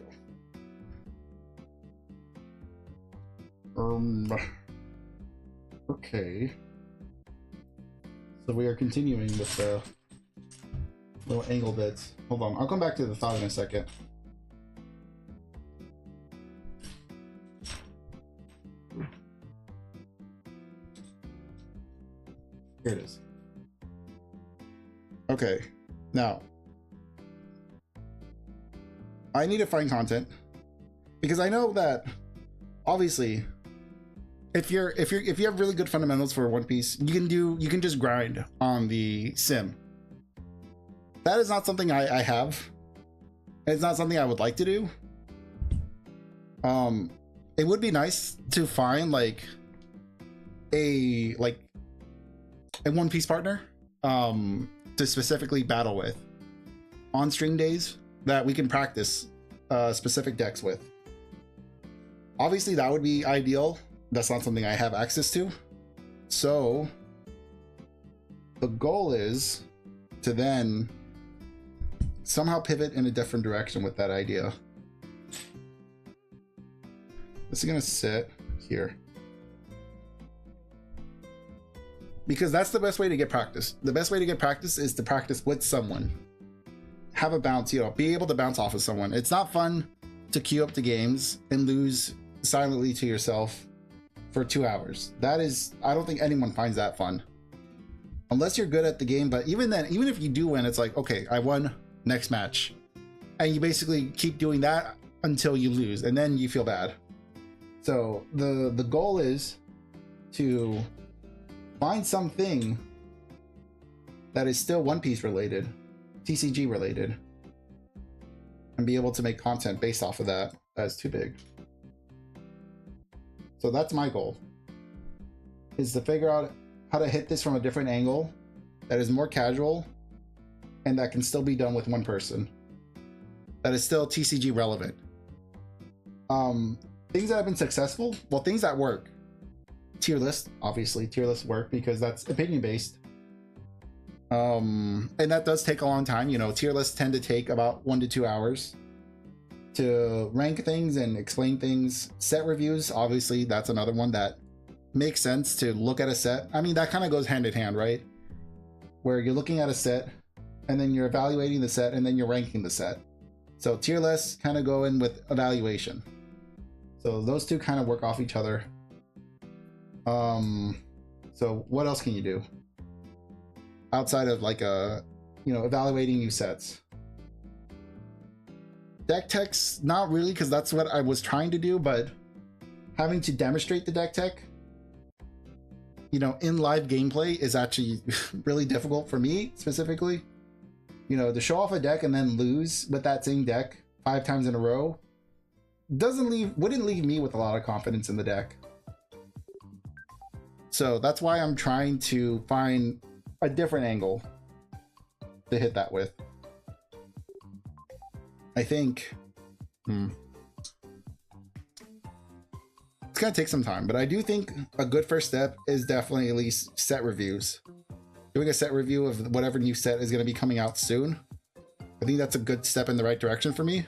go. Okay. So we are continuing with the little angle bits. Hold on, I'll come back to the thought in a second. Here it is. Okay, now I need to find content because I know that obviously if you have really good fundamentals for One Piece, you can just grind on the sim. That is not something I have. It's not something I would like to do. It would be nice to find like a One Piece partner to specifically battle with on stream days that we can practice specific decks with. Obviously that would be ideal, that's not something I have access to. So the goal is to then somehow pivot in a different direction with that idea. This is gonna sit here, because that's the best way to get practice. The best way to get practice is to practice with someone. Have a bounce, you know, be able to bounce off of someone. It's not fun to queue up the games and lose silently to yourself for 2 hours. That is, I don't think anyone finds that fun. Unless you're good at the game, but even then, even if you do win, it's like, okay, I won, next match. And you basically keep doing that until you lose, and then you feel bad. So the goal is to find something that is still One Piece related, TCG related, and be able to make content based off of that. That's too big. So that's my goal, is to figure out how to hit this from a different angle that is more casual and that can still be done with one person, that is still TCG relevant. Things that have been successful, well, things that work. Tier list, obviously, tier lists work because that's opinion based. And that does take a long time. You know, tier lists tend to take about 1 to 2 hours to rank things and explain things. Set reviews, obviously, that's another one that makes sense to look at a set. I mean, that kind of goes hand in hand, right? Where you're looking at a set and then you're evaluating the set and then you're ranking the set. So tier lists kind of go in with evaluation. So those two kind of work off each other. So what else can you do outside of like evaluating new sets? Deck techs, not really, because that's what I was trying to do, but having to demonstrate the deck tech, you know, in live gameplay is actually really difficult for me specifically. You know, to show off a deck and then lose with that same deck 5 times in a row wouldn't leave me with a lot of confidence in the deck. So that's why I'm trying to find a different angle to hit that with. I think it's gonna take some time, but I do think a good first step is definitely at least set reviews. Doing a set review of whatever new set is gonna be coming out soon. I think that's a good step in the right direction for me.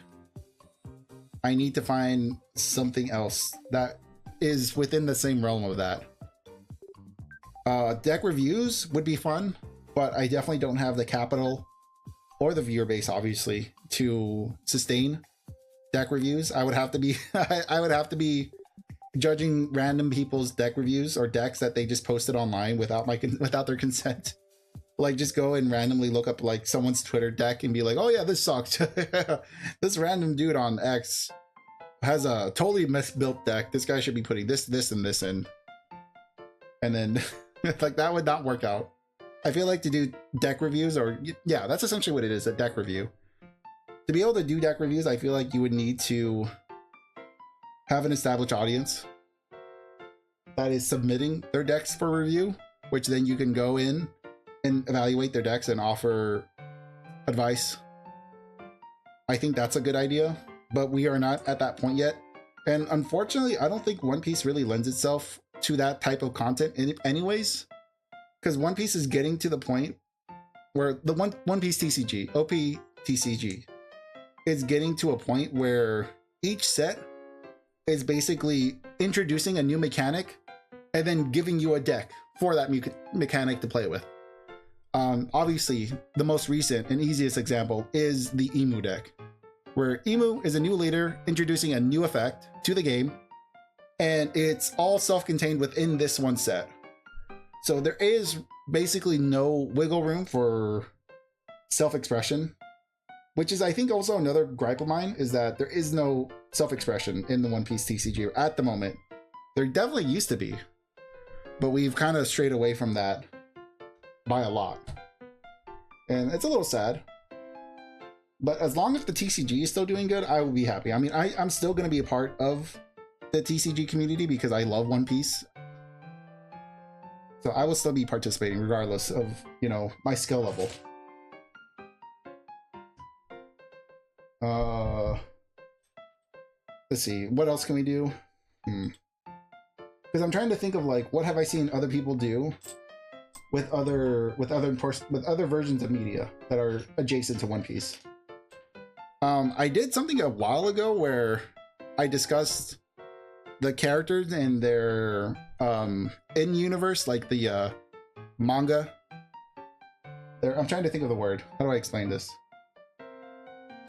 I need to find something else that is within the same realm of that. Deck reviews would be fun, but I definitely don't have the capital or the viewer base, obviously, to sustain deck reviews. I would have to be I would have to be judging random people's deck reviews or decks that they just posted online without their consent. Like, just go and randomly look up like someone's Twitter deck and be like, oh yeah, this sucked. This random dude on X has a totally misbuilt deck. This guy should be putting this, and this in. And then like, that would not work out. I feel like to do deck reviews, or yeah, that's essentially what it is, a deck review. To be able to do deck reviews, I feel like you would need to have an established audience that is submitting their decks for review, which then you can go in and evaluate their decks and offer advice. I think that's a good idea, but we are not at that point yet. And unfortunately, I don't think One Piece really lends itself to that type of content anyways, because One Piece is getting to the point where the One Piece TCG, OP TCG, is getting to a point where each set is basically introducing a new mechanic and then giving you a deck for that mechanic to play with. Obviously, the most recent and easiest example is the Emu deck, where Emu is a new leader introducing a new effect to the game, and it's all self-contained within this one set. So there is basically no wiggle room for self-expression, which is, I think, also another gripe of mine, is that there is no self-expression in the One Piece TCG at the moment. There definitely used to be, but we've kind of strayed away from that by a lot. And it's a little sad. But as long as the TCG is still doing good, I will be happy. I mean, I'm still going to be a part of the TCG community because I love One Piece. So I will still be participating regardless of, you know, my skill level. Let's see, what else can we do? Because because I'm trying to think of like what have I seen other people do with other versions of media that are adjacent to One Piece. I did something a while ago where I discussed the characters and their in universe, like the manga. I'm trying to think of the word. How do I explain this?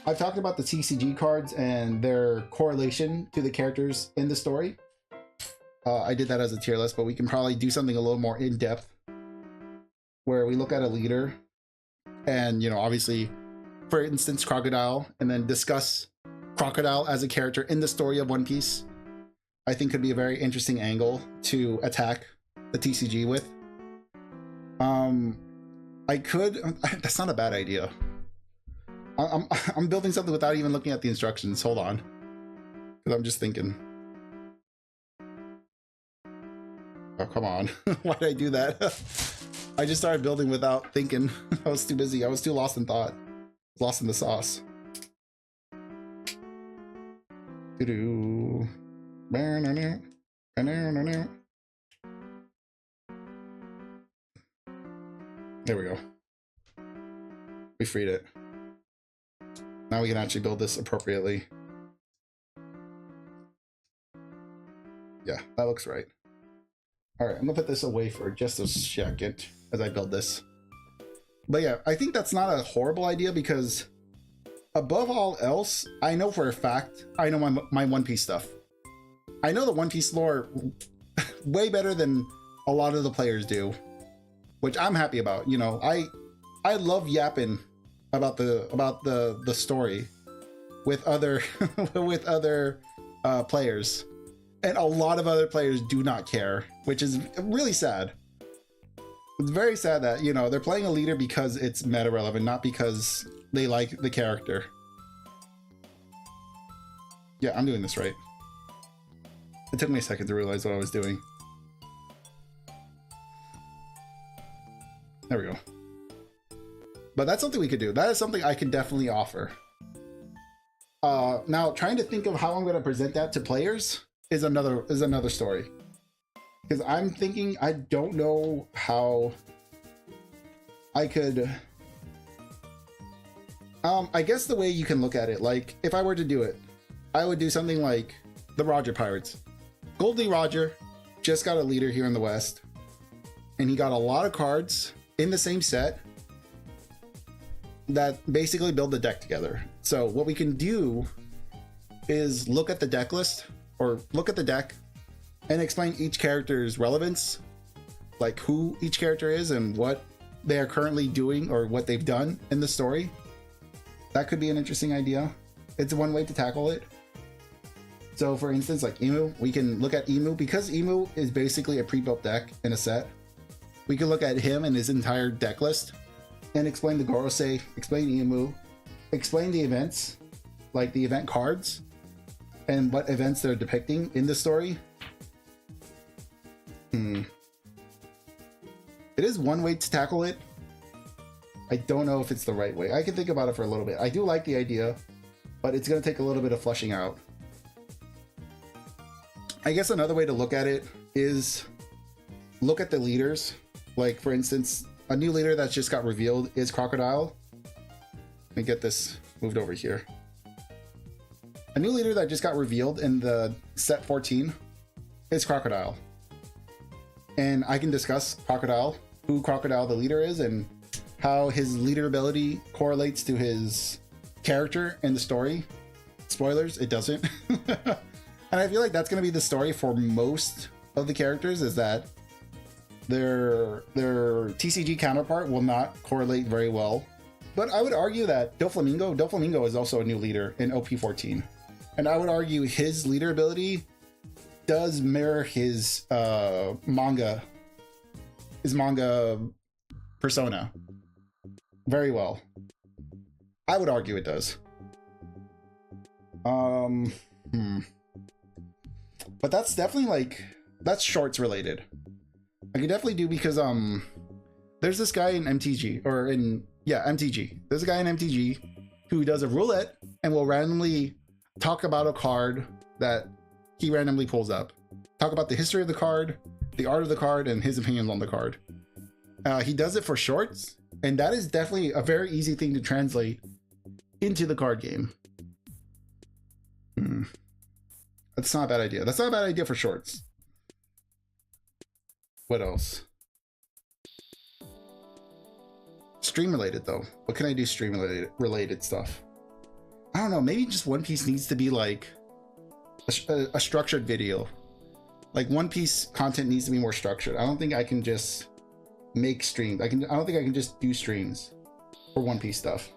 I've talked about the TCG cards and their correlation to the characters in the story. I did that as a tier list, but we can probably do something a little more in depth where we look at a leader and, you know, obviously, for instance, Crocodile, and then discuss Crocodile as a character in the story of One Piece. I think could be a very interesting angle to attack the TCG with. I could, that's not a bad idea. I'm building something without even looking at the instructions. Hold on. Because I'm just thinking. Oh, come on. Why did I do that? I just started building without thinking. I was too busy. I was too lost in thought. Lost in the sauce. There we go. We freed it. Now we can actually build this appropriately. Yeah, that looks right. All right, I'm gonna put this away for just a second as I build this. But yeah, I think that's not a horrible idea because above all else, I know for a fact, I know my One Piece stuff. I know the One Piece lore way better than a lot of the players do, which I'm happy about. You know, I love yapping about the story with other players, and a lot of other players do not care, which is really sad. It's very sad that, you know, they're playing a leader because it's meta relevant, not because they like the character. Yeah, I'm doing this right. It took me a second to realize what I was doing. There we go. But that's something we could do. That is something I can definitely offer. Now, trying to think of how I'm going to present that to players is another story. Because I'm thinking, I don't know how I could... I guess the way you can look at it, like, if I were to do it, I would do something like the Roger Pirates. Goldie Roger just got a leader here in the West, and he got a lot of cards in the same set that basically build the deck together. So what we can do is look at the deck list, or look at the deck, and explain each character's relevance, like who each character is and what they are currently doing or what they've done in the story. That could be an interesting idea. It's one way to tackle it. So for instance, like Emu, we can look at Emu because Emu is basically a pre-built deck in a set. We can look at him and his entire deck list and explain the Gorosei, explain Emu, explain the events, like the event cards and what events they're depicting in the story. It is one way to tackle it. I don't know if it's the right way. I can think about it for a little bit. I do like the idea, but it's going to take a little bit of fleshing out. I guess another way to look at it is look at the leaders. Like, for instance, a new leader that's just got revealed is Crocodile. Let me get this moved over here. A new leader that just got revealed in the set 14 is Crocodile. And I can discuss Crocodile, who Crocodile the leader is, and how his leader ability correlates to his character in the story. Spoilers, it doesn't. And I feel like that's going to be the story for most of the characters, is that their TCG counterpart will not correlate very well. But I would argue that Doflamingo is also a new leader in OP14. And I would argue his leader ability does mirror his manga persona very well. I would argue it does. But that's definitely like, that's shorts related. I could definitely do, because there's this guy in MTG, or in, yeah, MTG. There's a guy in MTG who does a roulette and will randomly talk about a card that he randomly pulls up. talk about the history of the card, the art of the card, and his opinions on the card. He does it for shorts, and that is definitely a very easy thing to translate into the card game. That's not a bad idea. That's not a bad idea for shorts. What else? Stream related though. What can I do stream related stuff? I don't know. Maybe just One Piece needs to be like a structured video. Like One Piece content needs to be more structured. I don't think I can just make streams. I don't think I can just do streams for One Piece stuff,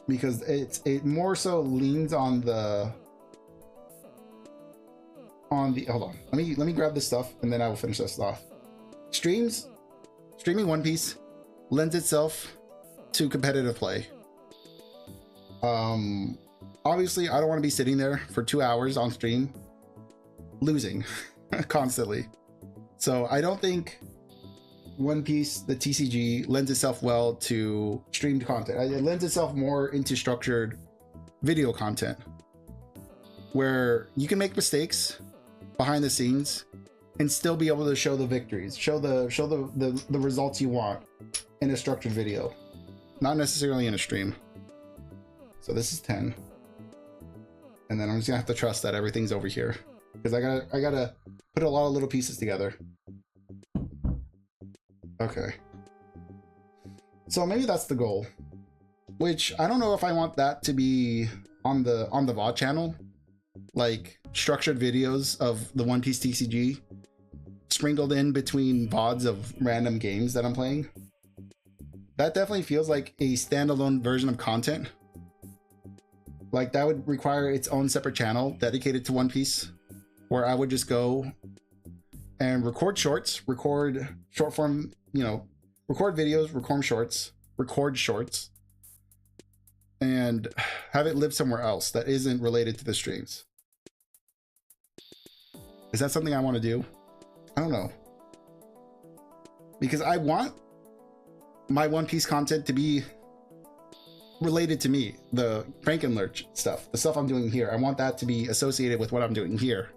because it more so leans on the hold on. Let me grab this stuff and then I will finish this off. Streaming One Piece lends itself to competitive play. Obviously I don't want to be sitting there for 2 hours on stream losing constantly. So I don't think One Piece, the TCG, lends itself well to streamed content. It lends itself more into structured video content where you can make mistakes behind the scenes and still be able to show the victories, show the results you want in a structured video, not necessarily in a stream. So this is 10, and then I'm just gonna have to trust that everything's over here, because I gotta put a lot of little pieces together. Okay, so maybe that's the goal, which I don't know if I want that to be on the VOD channel, like structured videos of the One Piece TCG sprinkled in between VODs of random games that I'm playing. That definitely feels like a standalone version of content. Like that would require its own separate channel dedicated to One Piece, where I would just go and record shorts, record short form, record videos, record shorts, and have it live somewhere else that isn't related to the streams. Is that something I want to do? I don't know, because I want my One Piece content to be related to me, the Frankenlurch stuff, the stuff I'm doing here. I want that to be associated with what I'm doing here,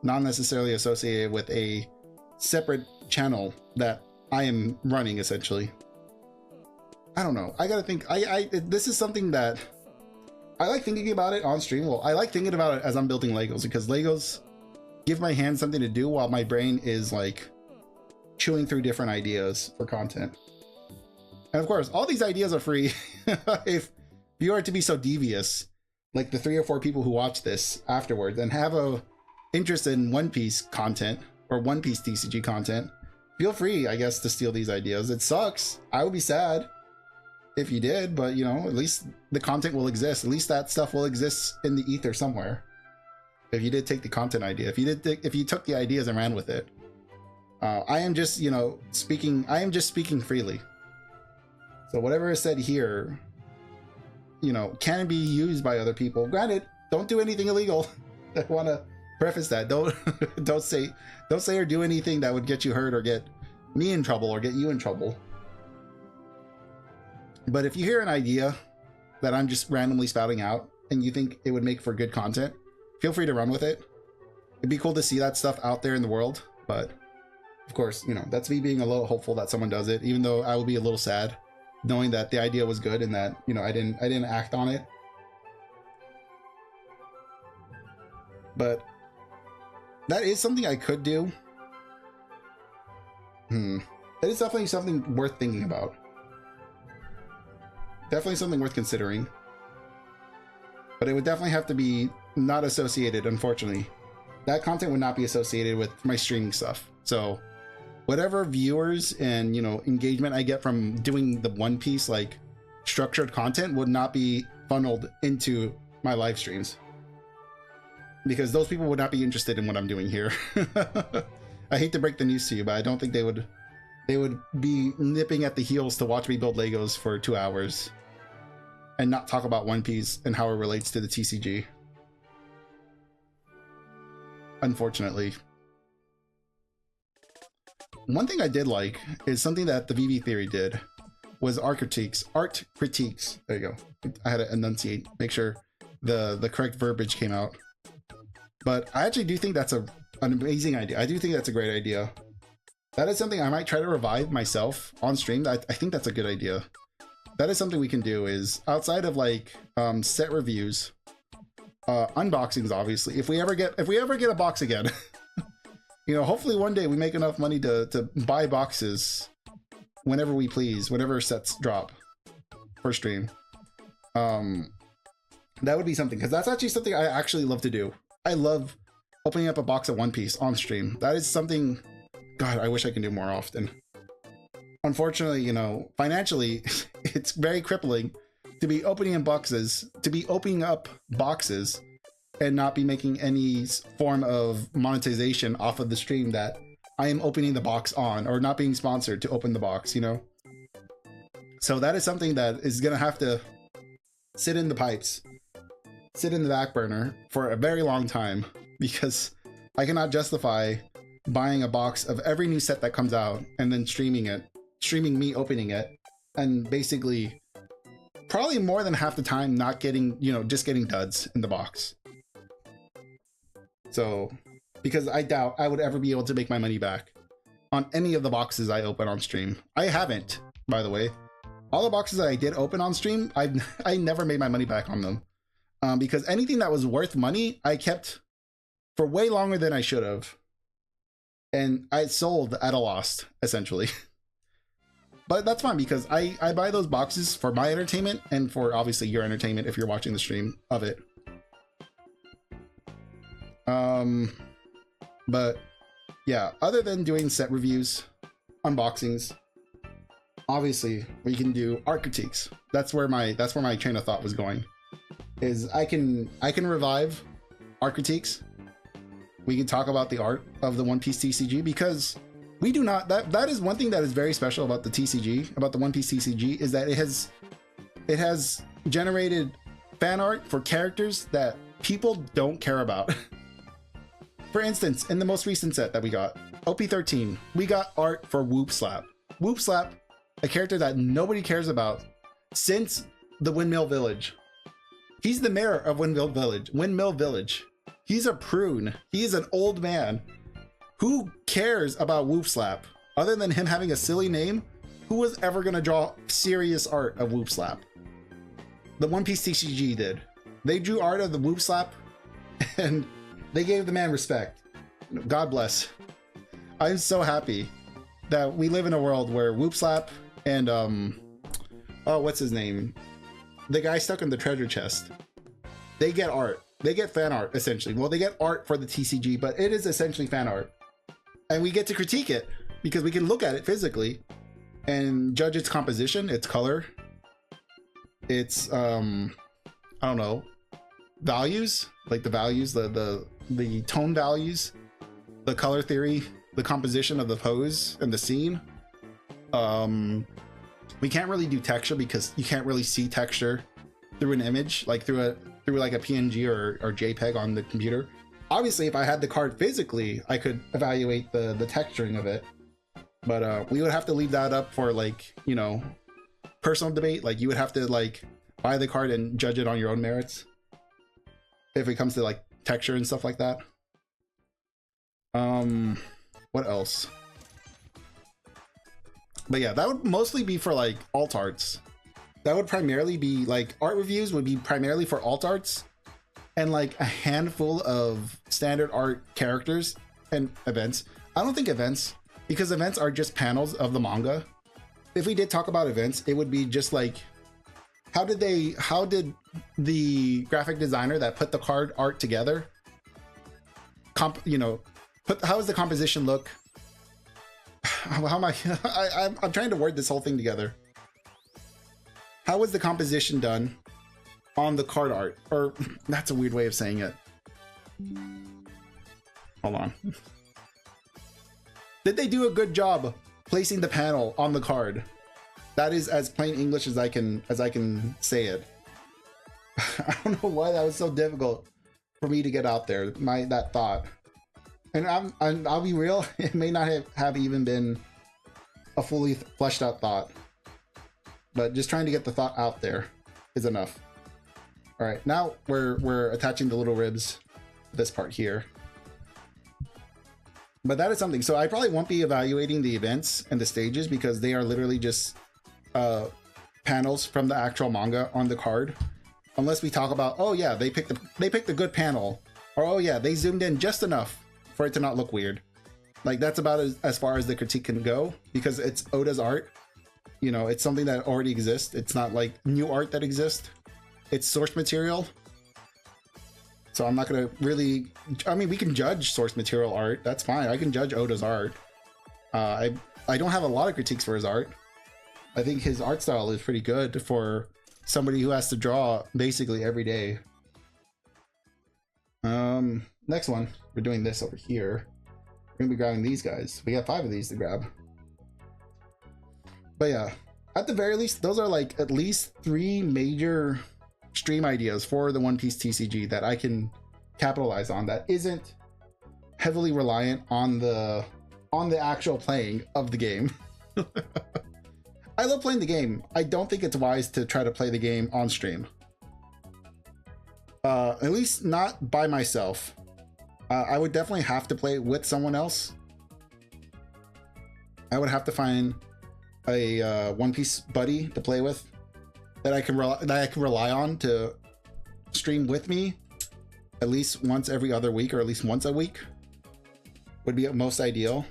not necessarily associated with a separate channel that I am running, essentially. I don't know. I gotta think. This is something that I like thinking about it on stream. Well, I like thinking about it as I'm building Legos, because Legos give my hands something to do while my brain is like chewing through different ideas for content. And of course, all these ideas are free. If you are to be so devious, like the 3 or 4 people who watch this afterwards and have a interest in One Piece content or One Piece TCG content, feel free, I guess, to steal these ideas. It sucks. I would be sad if you did, but at least the content will exist. At least that stuff will exist in the ether somewhere. If you did take the content idea, if you took the ideas and ran with it. I am just, speaking freely. So whatever is said here, can be used by other people. Granted, don't do anything illegal. I want to preface that. Don't say or do anything that would get you hurt or get me in trouble or get you in trouble. But if you hear an idea that I'm just randomly spouting out and you think it would make for good content, feel free to run with it. It'd be cool to see that stuff out there in the world. But of course, that's me being a little hopeful that someone does it, even though I would be a little sad knowing that the idea was good and that, I didn't act on it. But that is something I could do. It is definitely something worth thinking about. Definitely something worth considering. But it would definitely have to be not associated, unfortunately. That content would not be associated with my streaming stuff. So whatever viewers and, engagement I get from doing the One Piece, like, structured content would not be funneled into my live streams, because those people would not be interested in what I'm doing here. I hate to break the news to you, but I don't think they would be nipping at the heels to watch me build Legos for 2 hours and not talk about One Piece and how it relates to the TCG. Unfortunately. One thing I did like is something that the VV Theory did was art critiques. There you go. I had to enunciate, make sure the correct verbiage came out. But I actually do think that's an amazing idea. I do think that's a great idea. That is something I might try to revive myself on stream. I think that's a good idea. That is something we can do, is outside of like set reviews, unboxings, obviously. If we ever get a box again, you know, hopefully one day we make enough money to buy boxes whenever we please, whenever sets drop for stream. That would be something, because that's actually something I actually love to do. I love opening up a box of One Piece on stream. That is something, God, I wish I could do more often. Unfortunately, you know, financially, it's very crippling to be opening up boxes and not be making any form of monetization off of the stream that I am opening the box on, or not being sponsored to open the box, you know? So that is something that is gonna have to sit in the pipes, sit in the back burner for a very long time, because I cannot justify buying a box of every new set that comes out and then streaming me opening it, and basically probably more than half the time not getting, you know, just getting duds in the box. So, because I doubt I would ever be able to make my money back on any of the boxes I open on stream. I haven't, by the way. All the boxes that I did open on stream, I never made my money back on them. Because anything that was worth money, I kept for way longer than I should have. And I sold at a loss, essentially. But that's fine, because I buy those boxes for my entertainment and for obviously your entertainment if you're watching the stream of it. But yeah, other than doing set reviews, unboxings, obviously we can do art critiques. That's where my train of thought was going. Is I can revive art critiques. We can talk about the art of the One Piece TCG, because we do not, that is one thing that is very special about the TCG, about the One Piece TCG, is that it has generated fan art for characters that people don't care about. For instance, in the most recent set that we got, OP13, we got art for Whoop Slap. Whoop Slap, a character that nobody cares about since the Windmill Village. He's the mayor of Windmill Village. He's a prune. He is an old man. Who cares about Whoop Slap? Other than him having a silly name, who was ever gonna draw serious art of Whoop Slap? The One Piece TCG did. They drew art of the Whoop Slap, and they gave the man respect. God bless. I'm so happy that we live in a world where Whoop Slap and oh, what's his name? The guy stuck in the treasure chest. They get art. They get fan art, essentially. Well, they get art for the TCG, but it is essentially fan art. And we get to critique it, because we can look at it physically and judge its composition, its color, its I don't know, values, like the values, the tone values, the color theory, the composition of the pose and the scene. We can't really do texture, because you can't really see texture through an image, like through like a PNG or JPEG on the computer. Obviously, if I had the card physically, I could evaluate the texturing of it, but we would have to leave that up for, like, you know, personal debate. Like, you would have to like buy the card and judge it on your own merits if it comes to like texture and stuff like that. What else? But yeah, that would mostly be for like alt arts. That would primarily be like, art reviews would be primarily for alt arts, and like a handful of standard art characters and events. I don't think events, because events are just panels of the manga. If we did talk about events, it would be just like, how did the graphic designer that put the card art together, you know, how does the composition look? How am I'm trying to word this whole thing together. How was the composition done on the card art? Or that's a weird way of saying it. Hold on. Did they do a good job placing the panel on the card? That is as plain English as I can say it. I don't know why that was so difficult for me to get out there, that thought. And I'll be real, it may not have even been a fully fleshed out thought, but just trying to get the thought out there is enough. All right, now we're attaching the little ribs this part here. But that is something. So I probably won't be evaluating the events and the stages because they are literally just panels from the actual manga on the card. Unless we talk about, oh yeah, they picked a good panel, or oh yeah, they zoomed in just enough for it to not look weird. Like that's about as far as the critique can go because it's Oda's art. You know, it's something that already exists. It's not like new art that exists. It's source material. So I'm not gonna really, I mean, we can judge source material art. That's fine. I can judge Oda's art. I don't have a lot of critiques for his art. I think his art style is pretty good for somebody who has to draw basically every day. Next one, we're doing this over here. We're gonna be grabbing these guys. We got 5 of these to grab. But yeah, at the very least, those are like at least 3 major stream ideas for the One Piece TCG that I can capitalize on that isn't heavily reliant on the actual playing of the game. I love playing the game. I don't think it's wise to try to play the game on stream. At least not by myself. I would definitely have to play it with someone else. I would have to find a One Piece buddy to play with that I can rely on to stream with me at least once every other week, or at least once a week would be most ideal,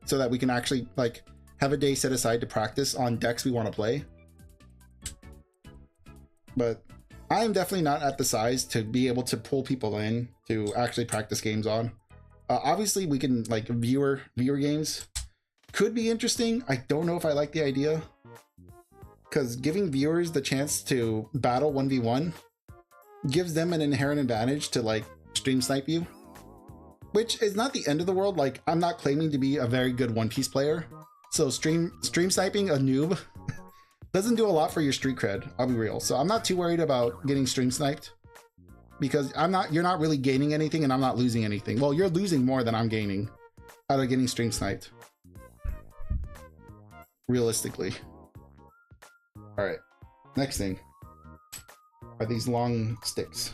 so that we can actually like have a day set aside to practice on decks we want to play. But I am definitely not at the size to be able to pull people in to actually practice games on. Obviously we can like viewer games could be interesting. I don't know if I like the idea, because giving viewers the chance to battle 1v1 gives them an inherent advantage to like stream snipe you, which is not the end of the world. Like I'm not claiming to be a very good One Piece player, so stream sniping a noob doesn't do a lot for your street cred, I'll be real. So I'm not too worried about getting stream sniped, because you're not really gaining anything and I'm not losing anything. Well, you're losing more than I'm gaining out of getting stream sniped, realistically. All right, next thing are these long sticks.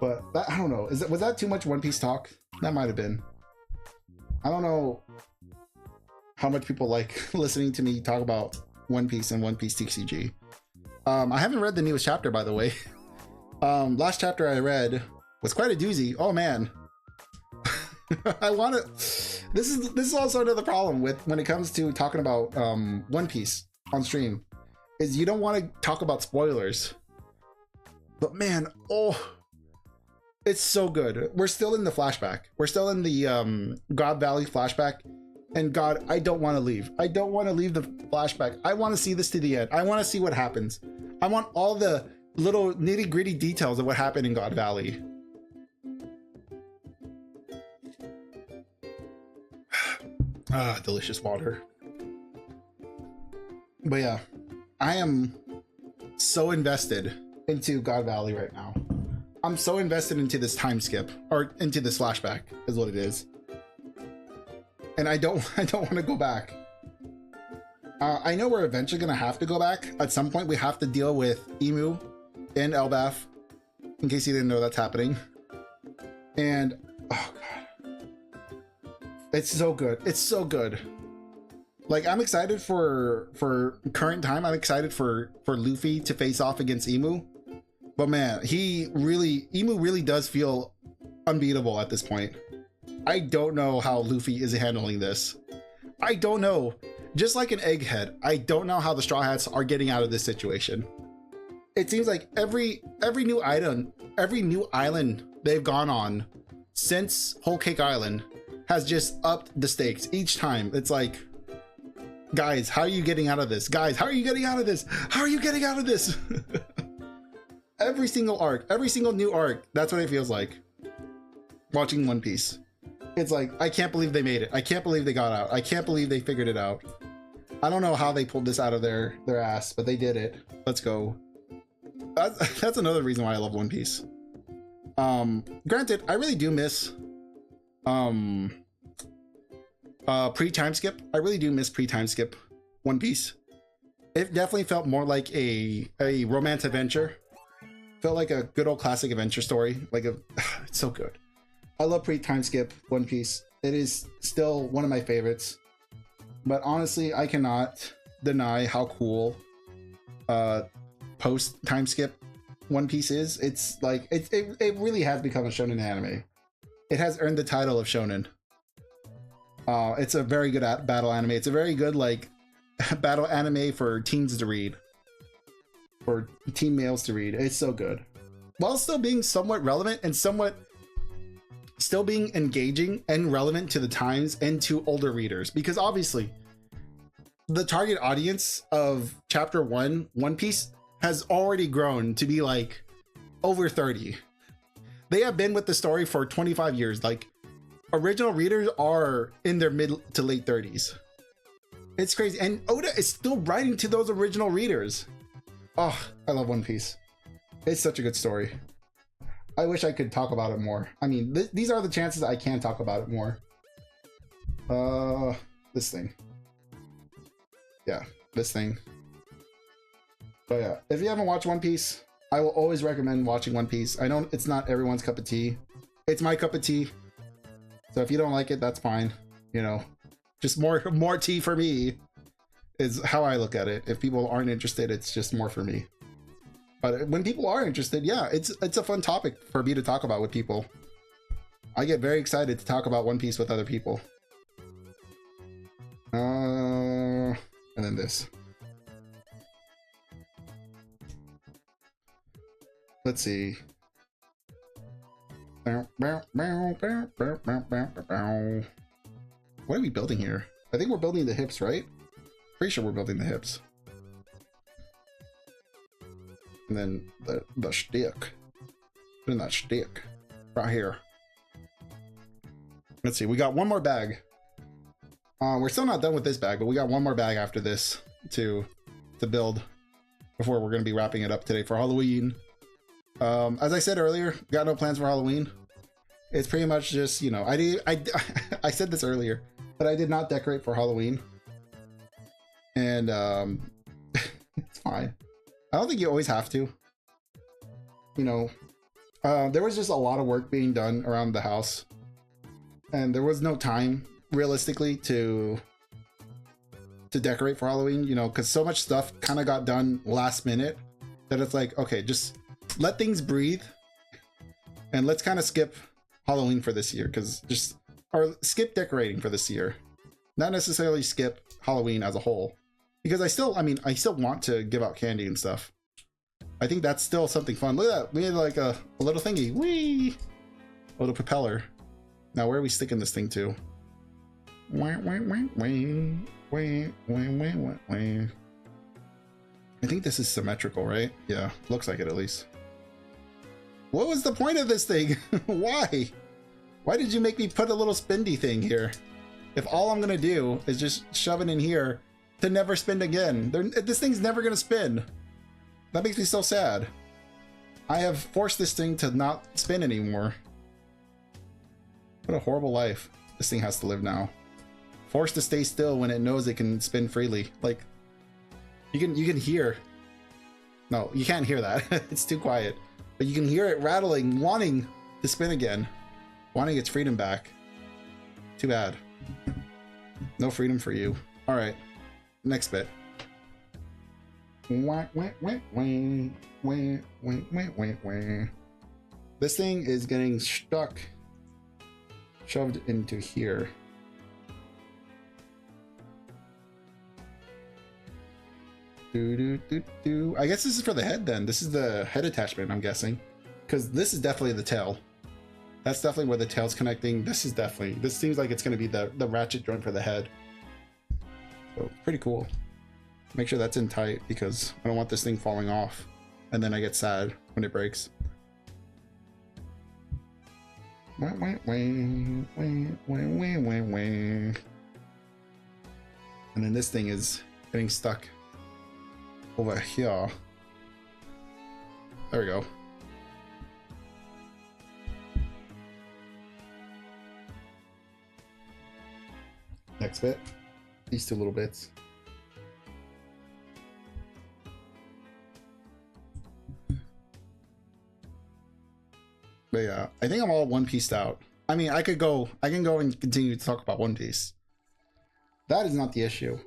But that, I don't know, was that too much One Piece talk? That might have been. I don't know how much people like listening to me talk about One Piece and One Piece TCG. I haven't read the newest chapter, by the way. Last chapter I read was quite a doozy. Oh man. I want to. This is also another problem with when it comes to talking about One Piece on stream, is you don't want to talk about spoilers. But man, oh, it's so good. We're still in the flashback. We're still in the God Valley flashback. And God, I don't want to leave. I don't want to leave the flashback. I want to see this to the end. I want to see what happens. I want all the little nitty gritty details of what happened in God Valley. Ah, delicious water. But yeah, I am so invested into God Valley right now. I'm so invested into this time skip, or into this flashback is what it is. And I don't want to go back. I know we're eventually gonna have to go back. At some point we have to deal with Emu and Elbaf, in case you didn't know that's happening. And oh god, it's so good. It's so good. Like I'm excited for current time. I'm excited for Luffy to face off against Emu. But man, Emu really does feel unbeatable at this point. I don't know how Luffy is handling this. I don't know. Just like an egghead, I don't know how the Straw Hats are getting out of this situation. It seems like every new island they've gone on since Whole Cake Island has just upped the stakes each time. It's like, guys, how are you getting out of this? Guys, how are you getting out of this? How are you getting out of this? Every single arc, every single new arc, that's what it feels like watching One Piece. It's like, I can't believe they made it. I can't believe they got out. I can't believe they figured it out. I don't know how they pulled this out of their ass, but they did it. Let's go. That's another reason why I love One Piece. Granted, I really do miss pre-time skip. I really do miss pre-time skip One Piece. It definitely felt more like a romance adventure Felt like a good old classic adventure story. Like it's so good. I love pre-time skip One Piece. It is still one of my favorites. But honestly, I cannot deny how cool post time skip One Piece is. It's like it really has become a shonen anime. It has earned the title of shonen. It's a very good battle anime. It's a very good like battle anime for teens to read, for teen males to read. It's so good, while still being somewhat relevant and somewhat still being engaging and relevant to the times and to older readers, because obviously the target audience of chapter 1 One Piece has already grown to be like over 30. They have been with the story for 25 years. Like, original readers are in their mid to late 30s. It's crazy. And Oda is still writing to those original readers. Oh, I love One Piece. It's such a good story. I wish I could talk about it more. I mean, these are the chances I can talk about it more. This thing. Yeah, this thing. But yeah, if you haven't watched One Piece, I will always recommend watching One Piece. I know it's not everyone's cup of tea. It's my cup of tea. So if you don't like it, that's fine. You know, just more tea for me is how I look at it. If people aren't interested, it's just more for me. But when people are interested, yeah, it's a fun topic for me to talk about with people. I get very excited to talk about One Piece with other people. And then this. Let's see. What are we building here? I think we're building the hips, right? Pretty sure we're building the hips. And then the stick. Put in that stick right here. Let's see, we got one more bag. We're still not done with this bag, but we got one more bag after this to build before we're going to be wrapping it up today for Halloween. As I said earlier, got no plans for Halloween. It's pretty much just, you know, I said this earlier, but I did not decorate for Halloween. And it's fine. I don't think you always have to. You know, there was just a lot of work being done around the house. And there was no time, realistically, to decorate for Halloween, you know, because so much stuff kind of got done last minute that it's like, okay, just let things breathe. And let's kind of skip Halloween for this year, or skip decorating for this year. Not necessarily skip Halloween as a whole. Because I still want to give out candy and stuff. I think that's still something fun. Look at that. We had like a little thingy. Whee! A little propeller. Now where are we sticking this thing to? I think this is symmetrical, right? Yeah, looks like it at least. What was the point of this thing? Why? Why did you make me put a little spindy thing here? If all I'm gonna do is just shove it in here to never spin again. This thing's never gonna spin. That makes me so sad. I have forced this thing to not spin anymore. What a horrible life this thing has to live now. Forced to stay still when it knows it can spin freely. Like, you can hear. No, you can't hear that. It's too quiet. But you can hear it rattling, wanting to spin again. Wanting its freedom back. Too bad. No freedom for you. All right. Next bit. This thing is getting stuck, shoved into here. I guess this is for the head then. This is the head attachment, I'm guessing. Because this is definitely the tail. That's definitely where the tail's connecting. This seems like it's going to be the ratchet joint for the head. So, pretty cool. Make sure that's in tight because I don't want this thing falling off. And then I get sad when it breaks. And then this thing is getting stuck over here. There we go. Next bit. These two little bits. But yeah, I think I'm all One Pieced out. I mean, I can go and continue to talk about One Piece. That is not the issue.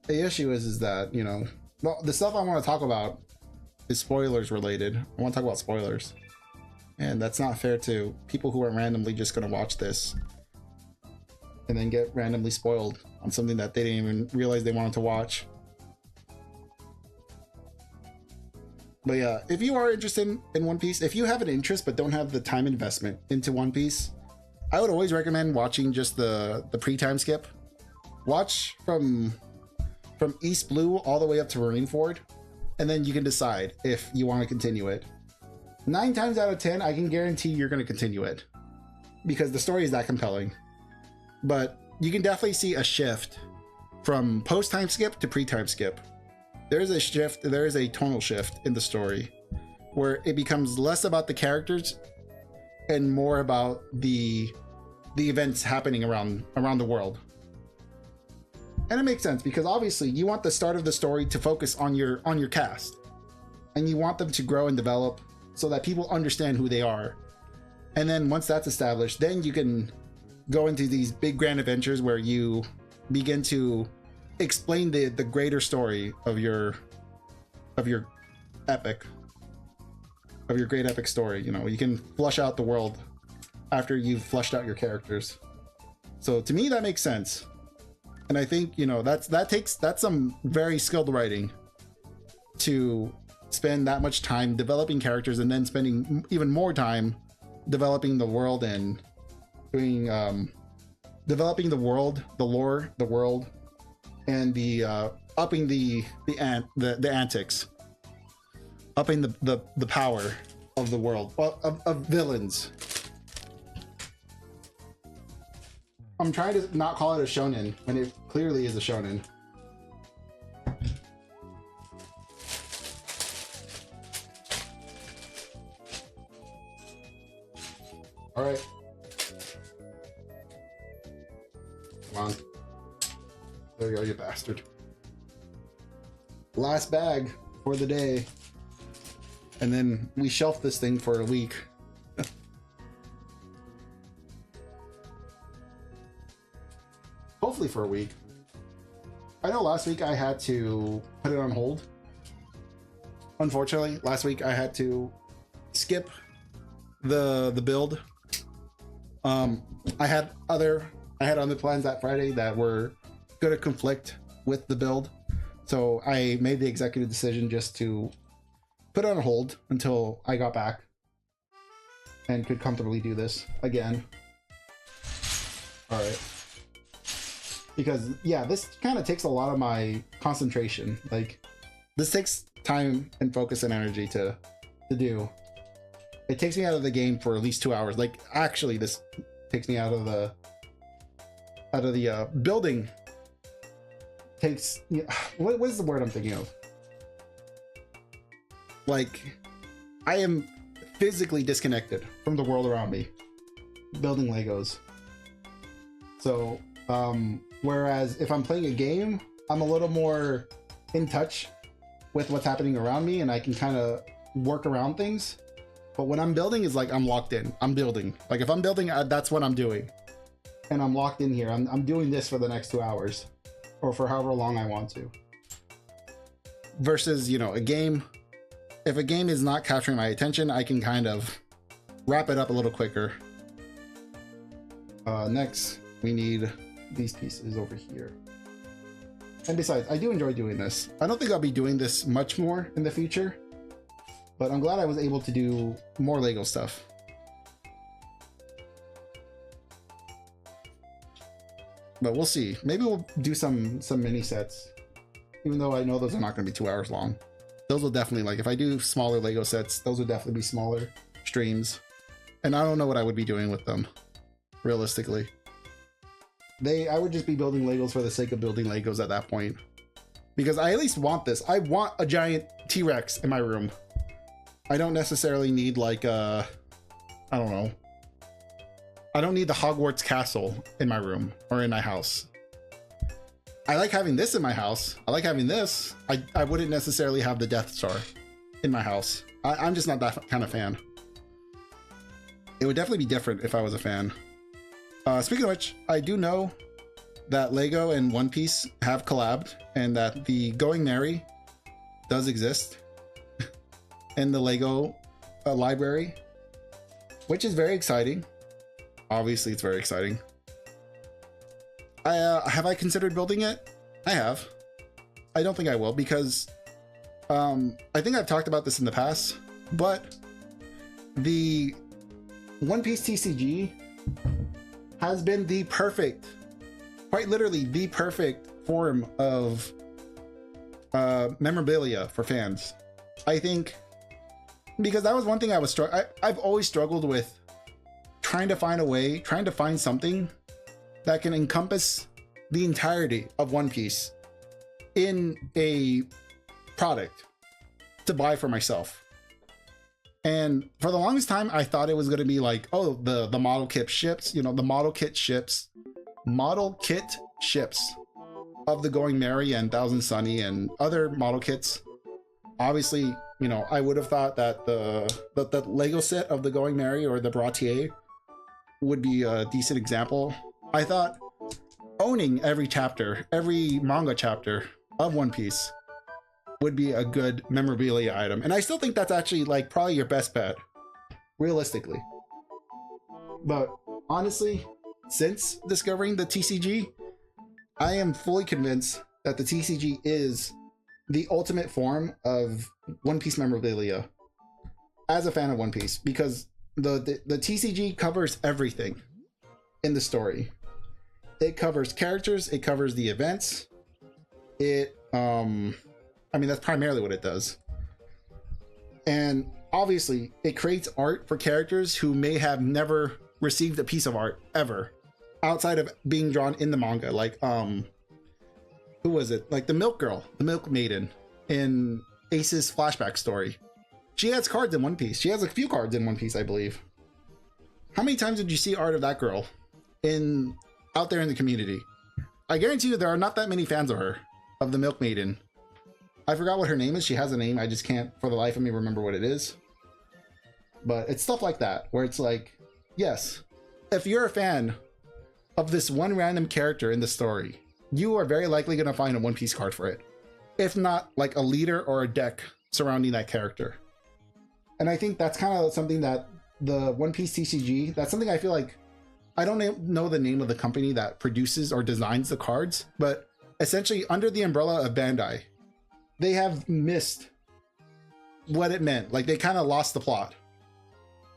The issue is that, you know, well, the stuff I want to talk about is spoilers related. I want to talk about spoilers. And that's not fair to people who are randomly just going to watch this and then get randomly spoiled on something that they didn't even realize they wanted to watch. But yeah, if you are interested in One Piece, if you have an interest but don't have the time investment into One Piece, I would always recommend watching just the pre-time skip. Watch from East Blue all the way up to Marineford, and then you can decide if you want to continue it. 9 times out of 10, I can guarantee you're going to continue it because the story is that compelling. But you can definitely see a shift from post-time skip to pre-time skip. There is a shift, there is a tonal shift in the story where it becomes less about the characters and more about the events happening around the world. And it makes sense because obviously you want the start of the story to focus on your cast, and you want them to grow and develop so that people understand who they are. And then once that's established, then you can go into these big grand adventures where you begin to explain the greater story of your epic, of your great epic story. You know, you can flush out the world after you've flushed out your characters. So to me, that makes sense. And I think, you know, that's some very skilled writing to spend that much time developing characters and then spending even more time developing the world and doing developing the world, the lore, the world, and the upping the antics, upping the power of the world, of villains. I'm trying to not call it a shonen when it clearly is a shonen. All right. Come on. There you go, you bastard. Last bag for the day. And then we shelf this thing for a week. Hopefully for a week. I know last week I had to put it on hold. Unfortunately, last week I had to skip the build. I had other plans that Friday that were gonna conflict with the build. So I made the executive decision just to put it on hold until I got back and could comfortably do this again. All right. Because yeah, this kind of takes a lot of my concentration. Like, this takes time and focus and energy to do. It takes me out of the game for at least 2 hours. Like, actually, this takes me out of the building. Takes, what is the word I'm thinking of? Like, I am physically disconnected from the world around me, building Legos. So, whereas if I'm playing a game, I'm a little more in touch with what's happening around me and I can kind of work around things. But when I'm building, it's like I'm locked in. I'm building. Like, if I'm building, that's what I'm doing. And I'm locked in here. I'm doing this for the next 2 hours or for however long I want to. Versus, you know, a game, if a game is not capturing my attention, I can kind of wrap it up a little quicker. Next, we need these pieces over here. And besides, I do enjoy doing this. I don't think I'll be doing this much more in the future, but I'm glad I was able to do more Lego stuff. But we'll see. Maybe we'll do some mini sets, even though I know those are not going to be 2 hours long. Those will definitely, like, if I do smaller Lego sets, those would definitely be smaller streams. And I don't know what I would be doing with them, realistically. I would just be building Legos for the sake of building Legos at that point. Because I at least want this. I want a giant T-Rex in my room. I don't necessarily need, like, I don't know. I don't need the Hogwarts castle in my room or in my house. I like having this in my house. I like having this. I wouldn't necessarily have the Death Star in my house. I'm just not that kind of fan. it would definitely be different if I was a fan. Speaking of which, I do know that Lego and One Piece have collabed, and that the Going Merry does exist in the Lego library, which is very exciting. Obviously, it's very exciting. Have I considered building it? I have. I don't think I will, because I think I've talked about this in the past, but the One Piece TCG has been the perfect, quite literally the perfect form of memorabilia for fans. I think, because that was one thing I've always struggled with, trying to find something that can encompass the entirety of One Piece in a product to buy for myself. And for the longest time, I thought it was going to be like, oh, the model kit ships, you know, the model kit ships of the Going Merry and Thousand Sunny and other model kits. Obviously, you know, I would have thought that the Lego set of the Going Merry or the Bratier would be a decent example. I thought owning every chapter, every manga chapter of One Piece would be a good memorabilia item. And I still think that's actually like probably your best bet, realistically. But honestly, since discovering the TCG, I am fully convinced that the TCG is the ultimate form of One Piece memorabilia as a fan of One Piece, because the TCG covers everything in the story. It covers characters, it covers the events. I mean, that's primarily what it does. And obviously, it creates art for characters who may have never received a piece of art ever, outside of being drawn in the manga. Like, who was it? Like the Milk Girl, the Milk Maiden in Ace's flashback story. She has cards in One Piece. She has a few cards in One Piece, I believe. How many times did you see art of that girl out there in the community? I guarantee you there are not that many fans of her, of the Milk Maiden. I forgot what her name is. She has a name. I just can't for the life of me remember what it is. But it's stuff like that, where it's like, yes, if you're a fan of this one random character in the story, you are very likely going to find a One Piece card for it. If not like a leader or a deck surrounding that character. And I think that's kind of something that the One Piece TCG, that's something I feel like, I don't know the name of the company that produces or designs the cards, but essentially under the umbrella of Bandai, they have missed what it meant. Like, they kind of lost the plot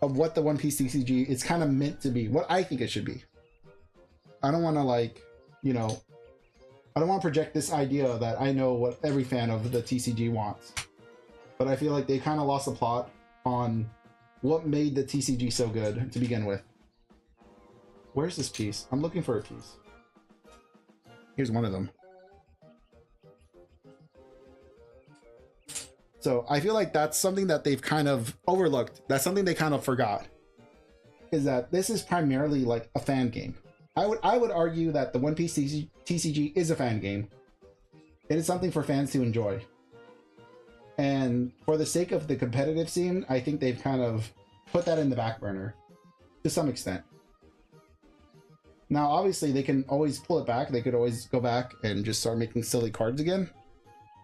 of what the One Piece TCG is kind of meant to be, what I think it should be. I don't want to, like, you know, I don't want to project this idea that I know what every fan of the TCG wants. But I feel like they kind of lost the plot on what made the TCG so good to begin with. Where's this piece? I'm looking for a piece. Here's one of them. So I feel like that's something that they've kind of overlooked. That's something they kind of forgot. Is that this is primarily like a fan game. I would argue that the One Piece TCG is a fan game. It is something for fans to enjoy. And for the sake of the competitive scene, I think they've kind of put that in the back burner to some extent. Now, obviously, they can always pull it back. They could always go back and just start making silly cards again.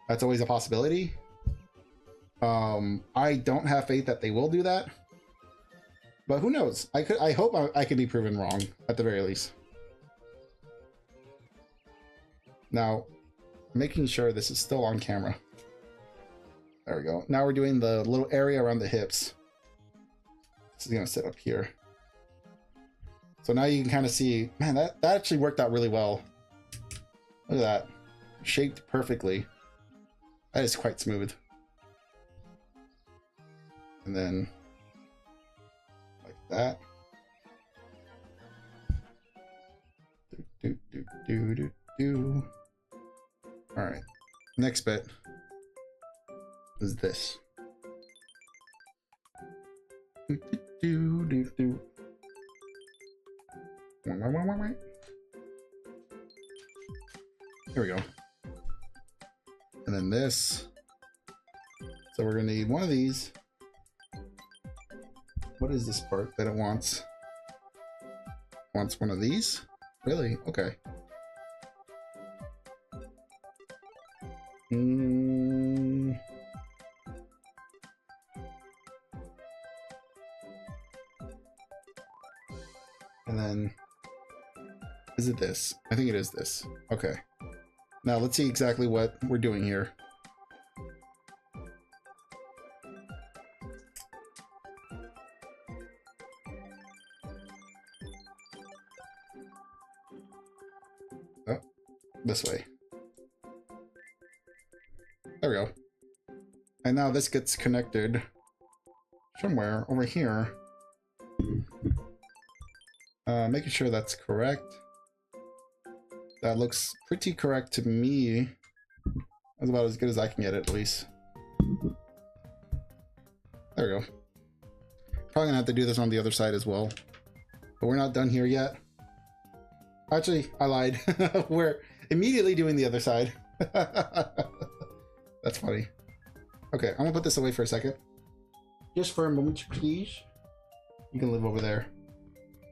That's always a possibility. I don't have faith that they will do that. But who knows? I hope I can be proven wrong, at the very least. Now, making sure this is still on camera. There we go. Now we're doing the little area around the hips. This is going to sit up here. So now you can kind of see, man, that actually worked out really well. Look at that. Shaped perfectly. That is quite smooth. And then, like that. All right. Next bit is this. Here we go. And then this. So we're gonna need one of these. What is this part that it wants? It wants one of these? Really? Okay. And then, is it this? I think it is this. Okay. Now let's see exactly what we're doing here. Oh, this way. There we go. And now this gets connected somewhere over here. Making sure that's correct. That looks pretty correct to me. That's about as good as I can get it, at least. There we go. Probably gonna have to do this on the other side as well. But we're not done here yet. Actually, I lied. We're immediately doing the other side. That's funny. Okay, I'm gonna put this away for a second. Just for a moment, please. You can live over there.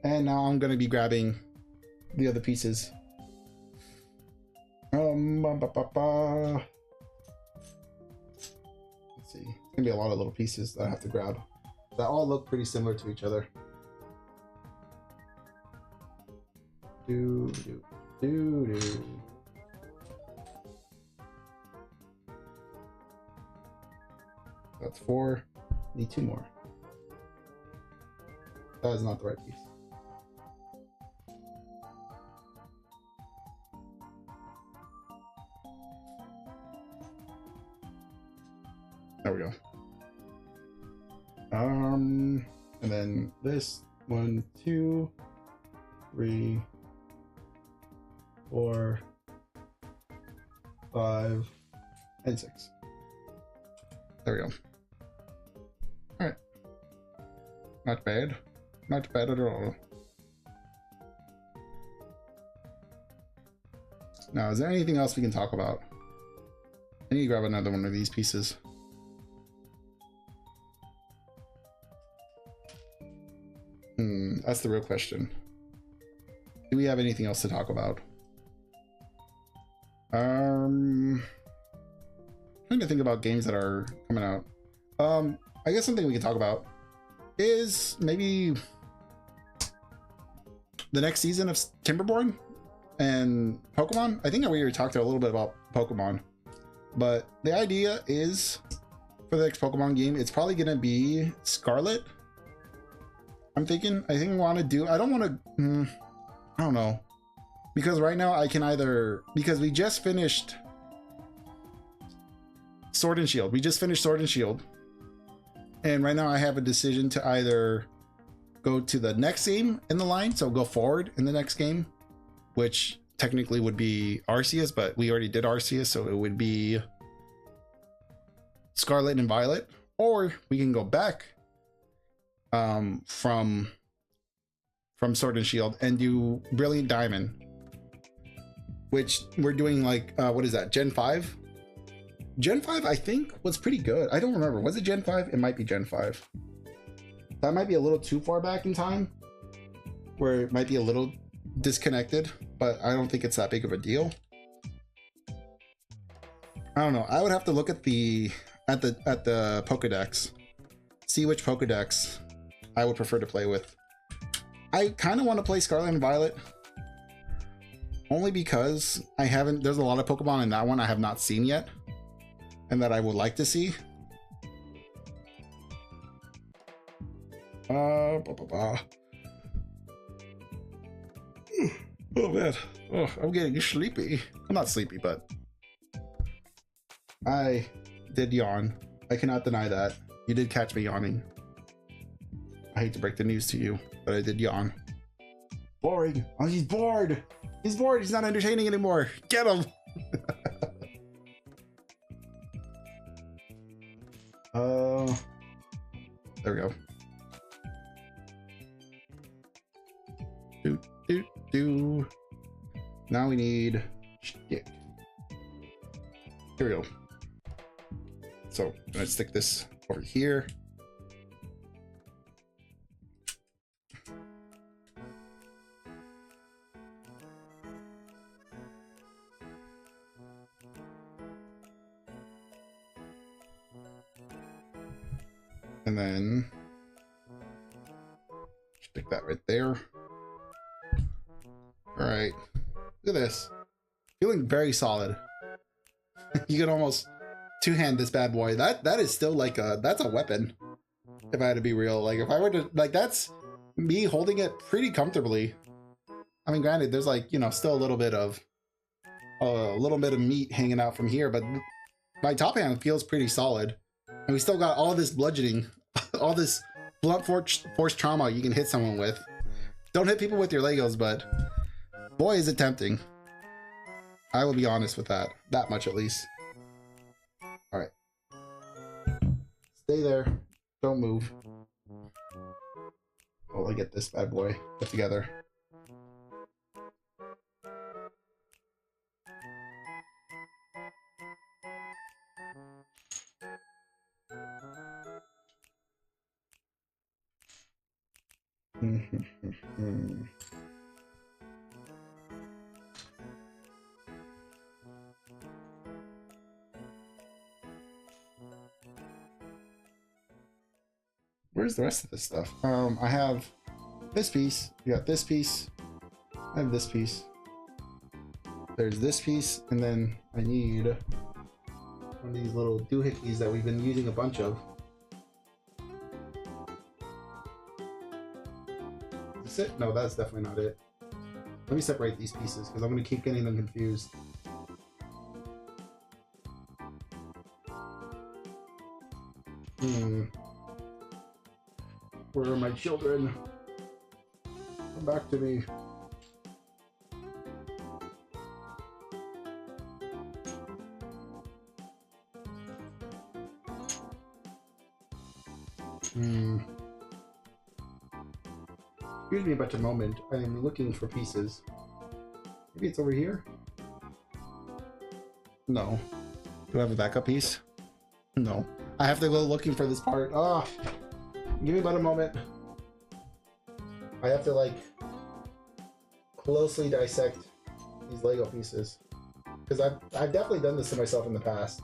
And now I'm gonna be grabbing the other pieces. Let's see. It's gonna be a lot of little pieces that I have to grab. That all look pretty similar to each other. That's 4. Need 2 more. That is not the right piece. There we go. And then this 1, 2, 3, 4, 5, and 6. There we go. All right. Not bad. Not bad at all. Now, is there anything else we can talk about? I need to grab another one of these pieces. That's the real question. Do we have anything else to talk about? Trying to think about games that are coming out. I guess something we can talk about is maybe the next season of Timberborn and Pokemon. I think we already talked a little bit about Pokemon, but the idea is for the next Pokemon game, it's probably gonna be Scarlet. I think I want to do, I don't want to, I don't know, because right now I can either, because we just finished Sword and Shield. We just finished Sword and Shield. And right now I have a decision to either go to the next game in the line, so go forward in the next game, which technically would be Arceus, but we already did Arceus, so it would be Scarlet and Violet, or we can go back from Sword and Shield and do Brilliant Diamond, which we're doing like what is that, Gen 5? Gen 5 I think was pretty good. I don't remember, was it Gen 5? It might be Gen 5. That might be a little too far back in time where it might be a little disconnected, but I don't think it's that big of a deal. I don't know, I would have to look at the Pokedex, see which Pokedex I would prefer to play with. I kind of want to play Scarlet and Violet only because there's a lot of Pokemon in that one I have not seen yet and that I would like to see. Oh man, oh, I'm getting sleepy. I'm not sleepy, but I did yawn. I cannot deny that. You did catch me yawning. I hate to break the news to you, but I did yawn. Boring. Oh, he's bored. He's bored. He's not entertaining anymore. Get him. There we go. Now we need stick. Here we go. So I'm gonna stick this over here. And then stick that right there. All right, look at this. Feeling very solid. You can almost two-hand this bad boy. That is still like that's a weapon. If I had to be real, like if I were to, like, that's me holding it pretty comfortably. I mean, granted, there's like, you know, still a little bit of meat hanging out from here, but my top hand feels pretty solid. And we still got all this bludgeoning, all this blunt force trauma you can hit someone with. Don't hit people with your Legos, but boy, is it tempting. I will be honest with that. That much at least. All right. Stay there. Don't move. While I get this bad boy put together. Where's the rest of this stuff? I have this piece. You got this piece. I have this piece. There's this piece, and then I need one of these little doohickeys that we've been using a bunch of. Is this it? No, that's definitely not it. Let me separate these pieces because I'm going to keep getting them confused. Where are my children? Come back to me. Excuse me about a moment. I am looking for pieces. Maybe it's over here? No. Do I have a backup piece? No. I have to go looking for this part. Ah! Give me about a moment. I have to, like, closely dissect these Lego pieces. Because I've definitely done this to myself in the past.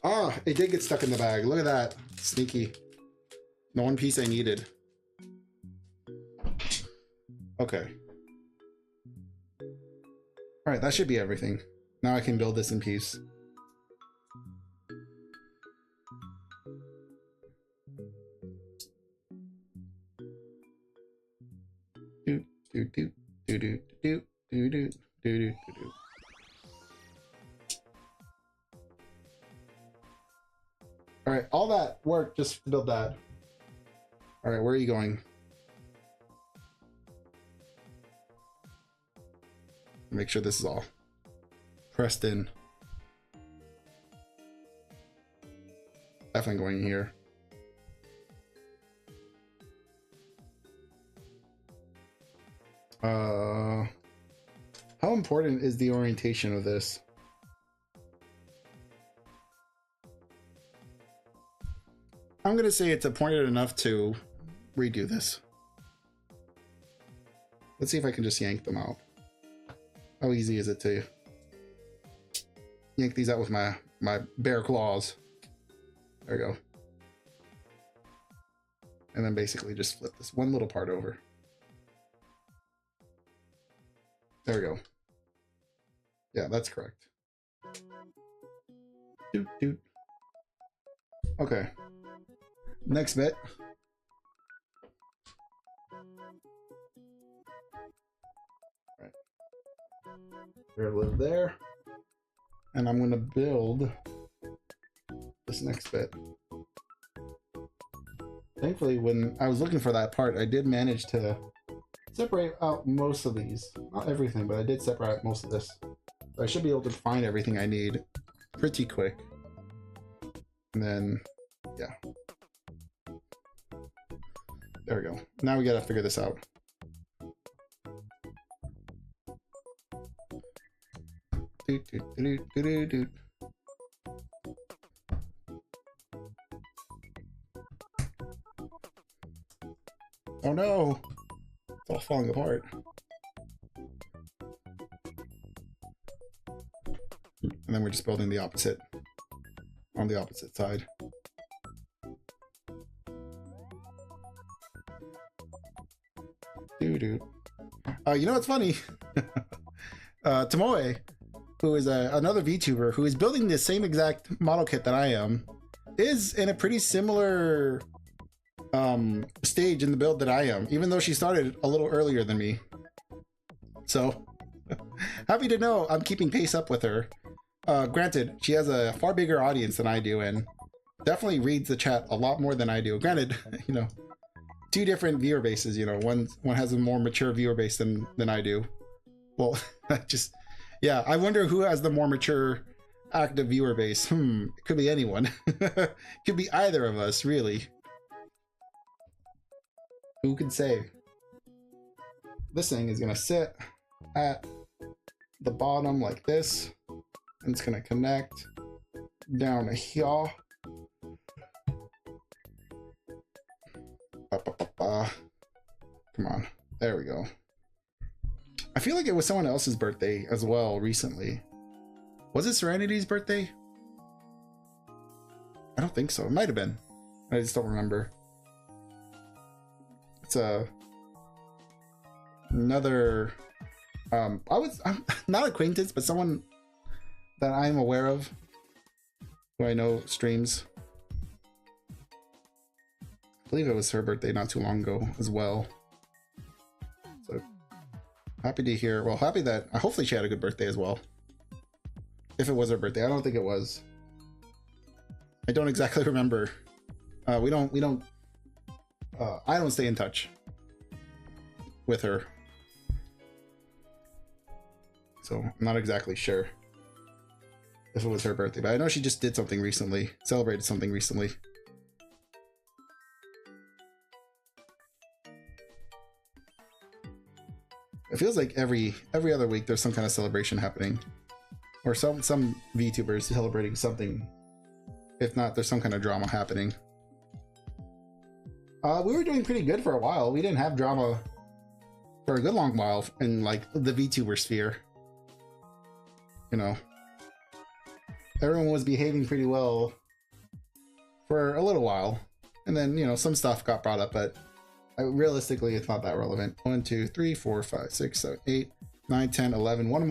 Ah, it did get stuck in the bag. Look at that. Sneaky. The one piece I needed. Okay. Alright, that should be everything. Now I can build this in peace. Do do do do do do do do do do do. Alright, all that work just to build that. Alright, where are you going? Make sure this is all pressed in. Definitely going here. How important is the orientation of this? I'm gonna say it's important enough to redo this. Let's see if I can just yank them out. How easy is it to yank these out with my bare claws? There we go. And then basically just flip this one little part over. There we go. Yeah, that's correct. Doot, doot. Okay. Next bit. Right. There, live there. And I'm gonna build this next bit. Thankfully, when I was looking for that part, I did manage to separate out most of these. Not everything, but I did separate out most of this. So I should be able to find everything I need pretty quick. And then, yeah. There we go. Now we gotta figure this out. Doot, doot, doot, doot, doot, doot. Oh no! It's all falling apart. And then we're just building the opposite. On the opposite side. Doo-doo. You know what's funny? Tomoe, who is another VTuber who is building the same exact model kit that I am, is in a pretty similar stage in the build that I am, even though she started a little earlier than me. So, happy to know I'm keeping pace up with her. Granted, she has a far bigger audience than I do, and definitely reads the chat a lot more than I do. Granted, you know, two different viewer bases, you know, one has a more mature viewer base than I do. Well, just, yeah, I wonder who has the more mature active viewer base. It could be anyone. Could be either of us, really. Who could say? This thing is gonna sit at the bottom like this, and it's gonna connect down to here. Come on, there we go. I feel like it was someone else's birthday as well recently. Was it Serenity's birthday? I don't think so. It might have been. I just don't remember. It's another I'm not acquaintance, but someone that I'm aware of, who I know streams. I believe it was her birthday not too long ago as well. So happy to hear. Well, happy that hopefully she had a good birthday as well. If it was her birthday, I don't think it was. I don't exactly remember. I don't stay in touch with her, so I'm not exactly sure if it was her birthday, but I know she just did something recently, celebrated something recently. It feels like every other week there's some kind of celebration happening, or some VTubers celebrating something. If not, there's some kind of drama happening. We were doing pretty good for a while. We didn't have drama for a good long while in like the VTuber sphere. You know, everyone was behaving pretty well for a little while, and then, you know, some stuff got brought up, but realistically it's not that relevant. 1 2 3 4 5 6 7 8 9 10 11. One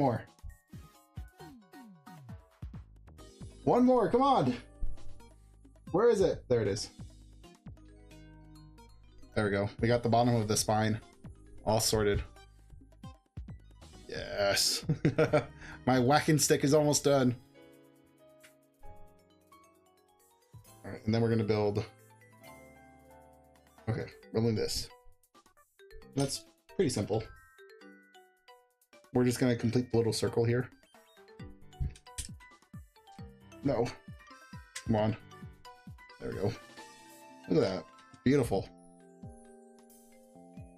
more, come on. Where is it? There it is. There we go. We got the bottom of the spine all sorted. Yes. My whacking stick is almost done. All right, and then we're gonna build. Okay, building this. That's pretty simple. We're just gonna complete the little circle here. No. Come on. There we go. Look at that. Beautiful.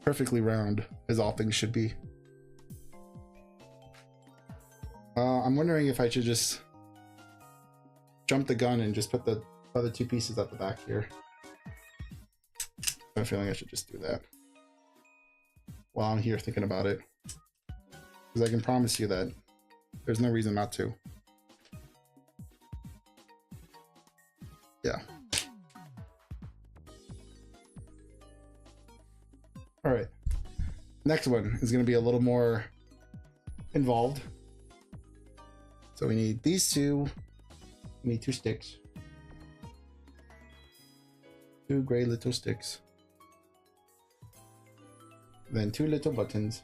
Perfectly round, as all things should be. I'm wondering if I should just jump the gun and just put the other two pieces at the back here. I have a feeling I should just do that while I'm here thinking about it, because I can promise you that there's no reason not to. Yeah. All right. Next one is going to be a little more involved. So we need these two. We need 2 sticks. 2 gray little sticks. Then 2 little buttons.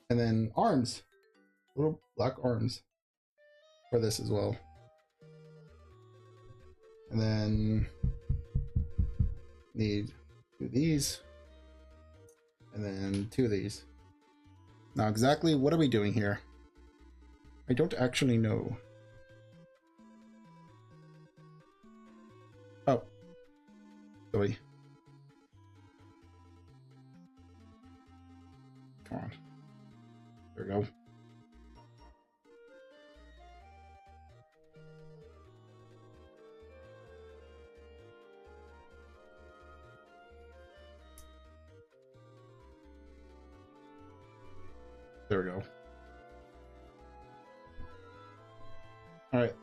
And then arms. Little black arms for this as well. And then need 2 of these. And then 2 of these. Now exactly what are we doing here? I don't actually know. Oh. Sorry. Come on. There we go. There we go. All right.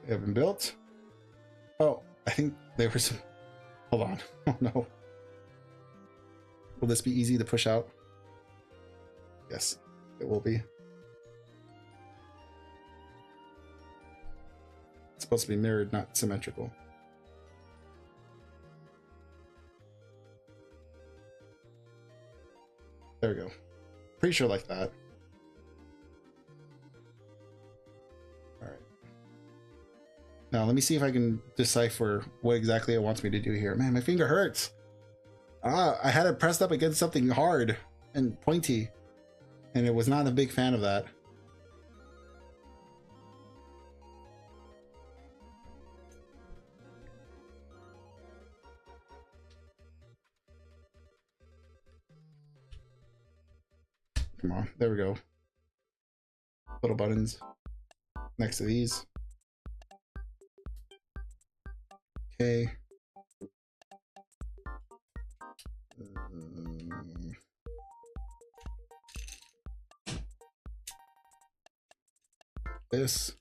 They have been built. Oh, I think there were some. Hold on. Oh no. Will this be easy to push out? Yes, it will be. It's supposed to be mirrored, not symmetrical. There we go. Pretty sure like that. All right. Now let me see if I can decipher what exactly it wants me to do here. Man, my finger hurts. Ah, I had it pressed up against something hard and pointy, and it was not a big fan of that. Come on, there we go. Little buttons next to these. Okay. This.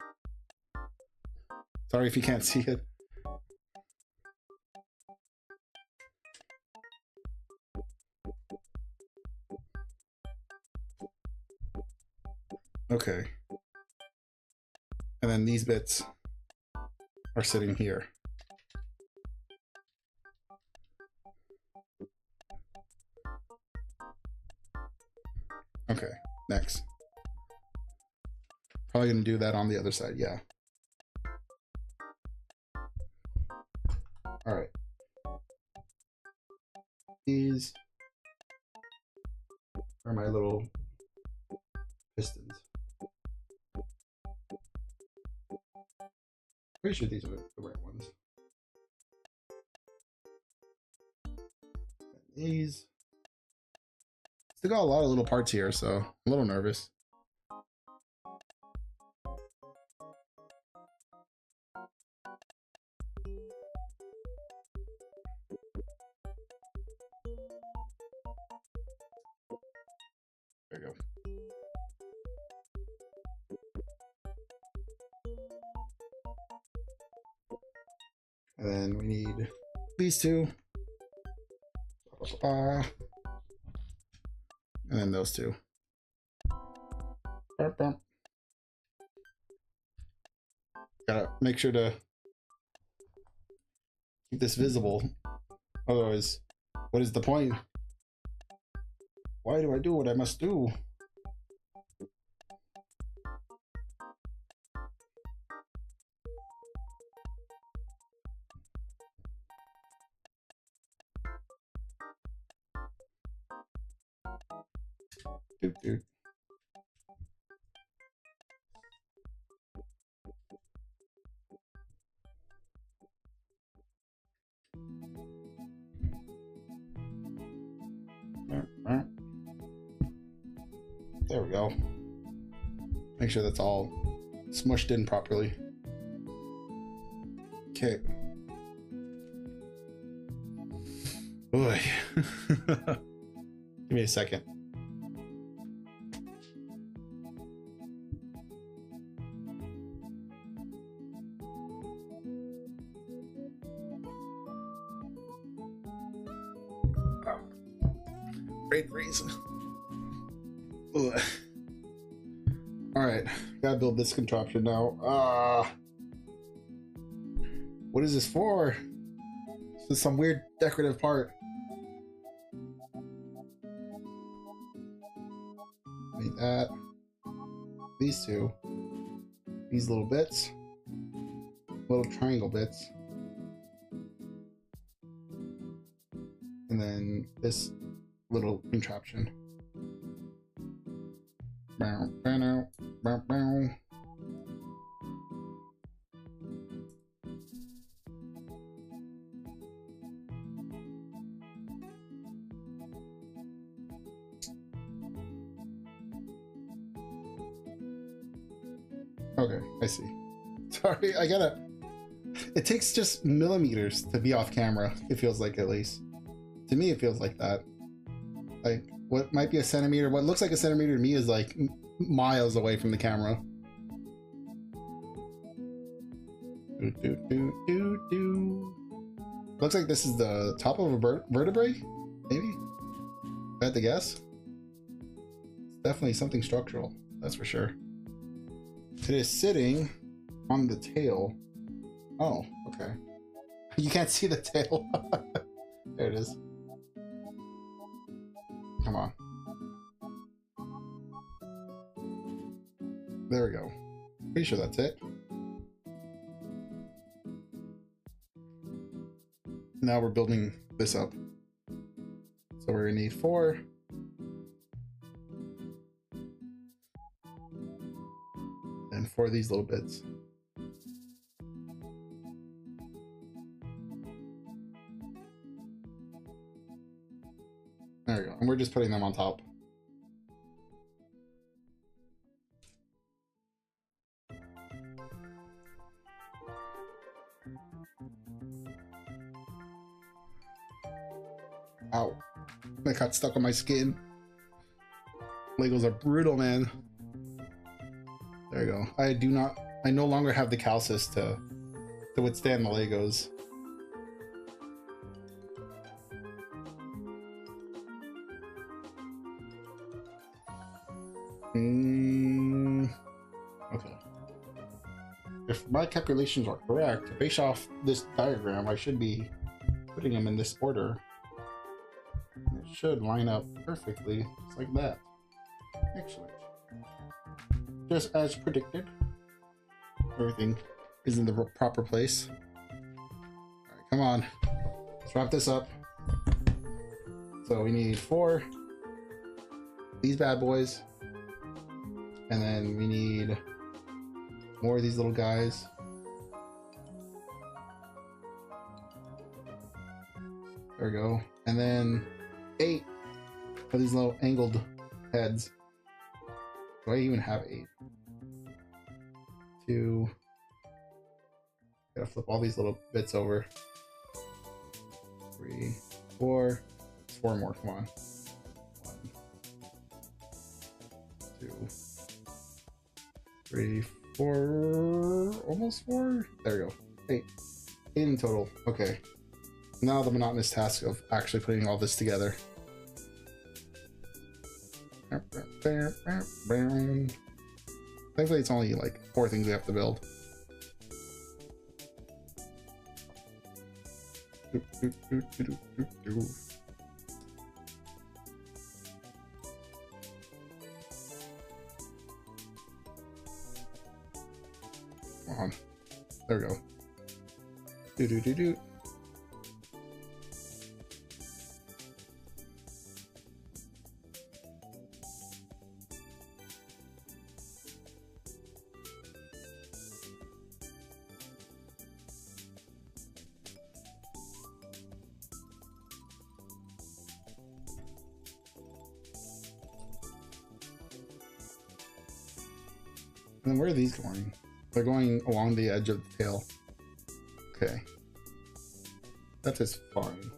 Sorry if you can't see it. Okay. And then these bits are sitting here. Okay, next. Probably gonna do that on the other side, yeah. All right. These are my little pistons. Pretty sure these are the right ones. And these. Still got a lot of little parts here, so I'm a little nervous. There you go. And then we need these two. And then those two. Gotta make sure to keep this visible. Otherwise, what is the point? Why do I do what I must do? Dude. There we go. Make sure that's all smushed in properly. Okay. Boy. Give me a second. Great reason. All right, gotta build this contraption now. What is this for? This is some weird decorative part. Need that. These two. These little bits. Little triangle bits. And then this little contraption. Okay, I see. Sorry, I gotta... It takes just millimeters to be off camera, it feels like, at least. To me, it feels like that. Like, what might be a centimeter, what looks like a centimeter to me is like miles away from the camera. Looks like this is the top of a vertebrae, maybe? If I had to guess. It's definitely something structural, that's for sure. It is sitting on the tail. Oh, okay. You can't see the tail. There it is. Come on. There we go. Pretty sure that's it. Now we're building this up. So we're gonna need 4. And 4 of these little bits. There we go. And we're just putting them on top. Ow. That got stuck on my skin. Legos are brutal, man. There you go. I no longer have the calcis to withstand the Legos. Okay. If my calculations are correct, based off this diagram, I should be putting them in this order. It should line up perfectly, just like that. Excellent. Just as predicted. Everything is in the proper place. Alright, come on. Let's wrap this up. So we need 4 these bad boys. And then we need more of these little guys. There we go. And then 8 of these little angled heads. Do I even have 8? 2. Gotta flip all these little bits over. 3, 4. 4 more, come on. 1, 2, 3, 4. Almost 4? There we go. 8. 8 in total. Okay. Now the monotonous task of actually putting all this together. Thankfully it's only like 4 things we have to build. Come on. There we go. Do. And then where are these going? They're going along the edge of the tail. Okay. That is fine.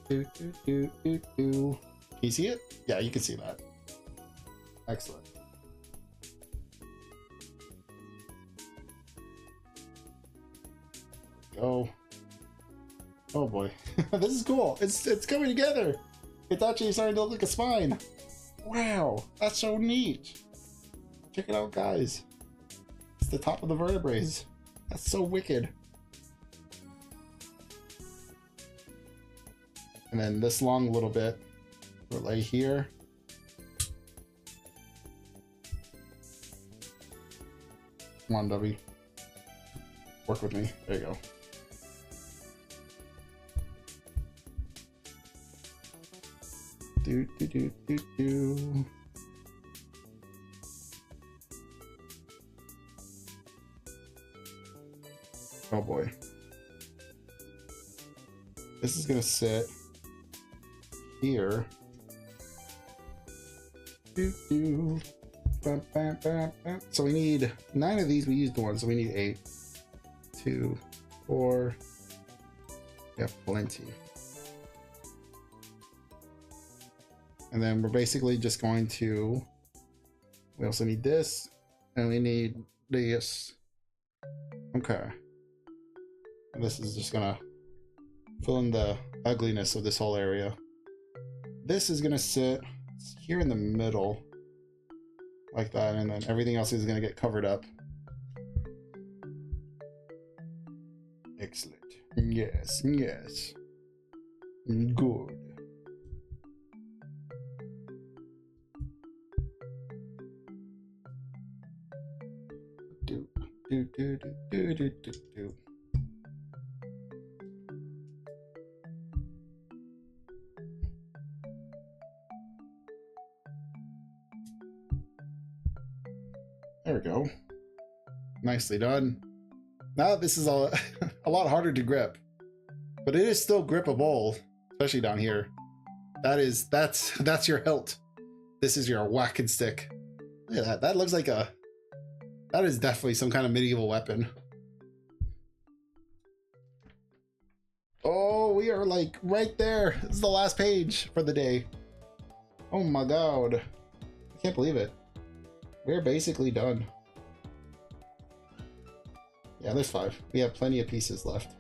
Can you see it? Yeah, you can see that. Excellent. Oh boy. This is cool. It's coming together. It's actually starting to look like a spine. Wow, that's so neat. Check it out, guys. It's the top of the vertebrae. That's so wicked. And then this long little bit will lay here. Come on, W. Work with me. There you go. Do. Oh boy. This is gonna sit here. So we need 9 of these. We used the one, so we need 8. 2, 4. We have plenty. And then we're basically just going to, we also need this, and we need this. Okay. And this is just gonna fill in the ugliness of this whole area. This is gonna sit here in the middle, like that, and then everything else is gonna get covered up. Excellent. Yes, yes. Good. Do. There we go. Nicely done. Now this is a lot harder to grip, but it is still grippable, especially down here. That's your hilt. This is your whack and stick. Look at that. That looks like that is definitely some kind of medieval weapon. Oh, we are like right there. This is the last page for the day. Oh my god. I can't believe it. We're basically done. Yeah, there's 5. We have plenty of pieces left.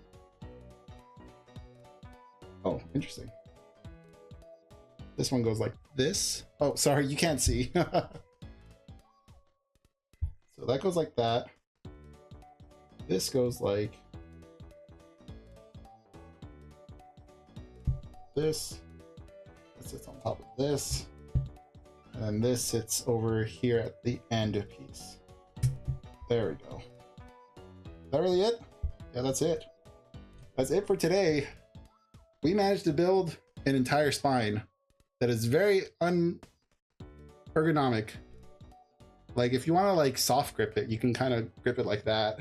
Oh, interesting. This one goes like this. Oh, sorry, you can't see. So that goes like that. This goes like this. This sits on top of this. And then this sits over here at the end of piece. There we go. Is that really it? Yeah, that's it. That's it for today. We managed to build an entire spine that is very unergonomic. Like if you want to like soft grip it, you can kind of grip it like that.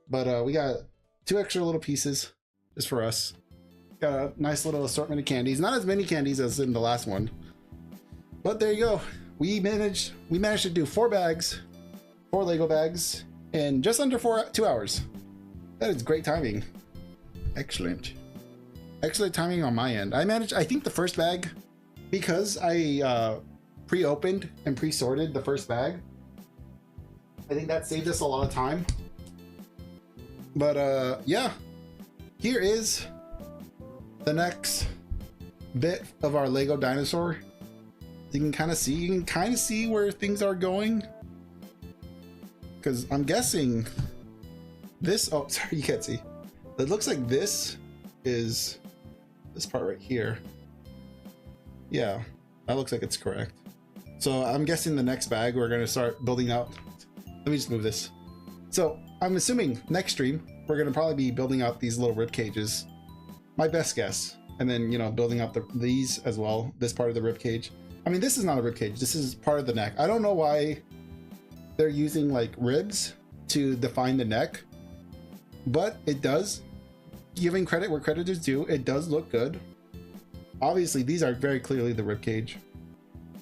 But we got 2 extra little pieces just for us. Got a nice little assortment of candies. Not as many candies as in the last one. But there you go. We managed to do 4 bags, 4 Lego bags in just under 2 hours. That is great timing. Excellent. Excellent timing on my end. I think the first bag, because I pre-opened and pre-sorted the first bag, I think that saved us a lot of time. But yeah, here is the next bit of our Lego dinosaur. You can kind of see where things are going, because I'm guessing this, oh sorry, you can't see, it looks like this is this part right here. Yeah, that looks like it's correct. So I'm guessing the next bag we're going to start building out. Let me just move this. So I'm assuming next stream we're going to probably be building out these little rib cages, my best guess, and then, you know, building up these as well, this part of the rib cage. I mean, this is not a rib cage, this is part of the neck. I don't know why they're using like ribs to define the neck, but it does, giving credit where credit is due, it does look good. Obviously these are very clearly the rib cage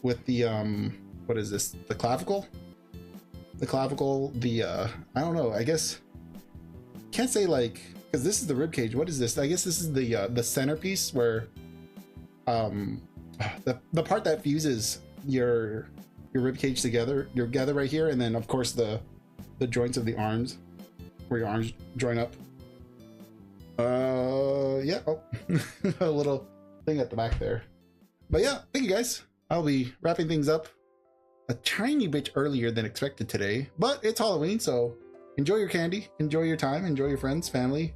with the what is this, the clavicle, the I don't know, I guess can't say, like, because this is the rib cage. What is this? I guess this is the centerpiece where the part that fuses your rib cage together right here, and then of course the joints of the arms where your arms join up. Yeah, oh, a little thing at the back there. But yeah, thank you guys. I'll be wrapping things up a tiny bit earlier than expected today, but it's Halloween, so enjoy your candy, enjoy your time, enjoy your friends, family,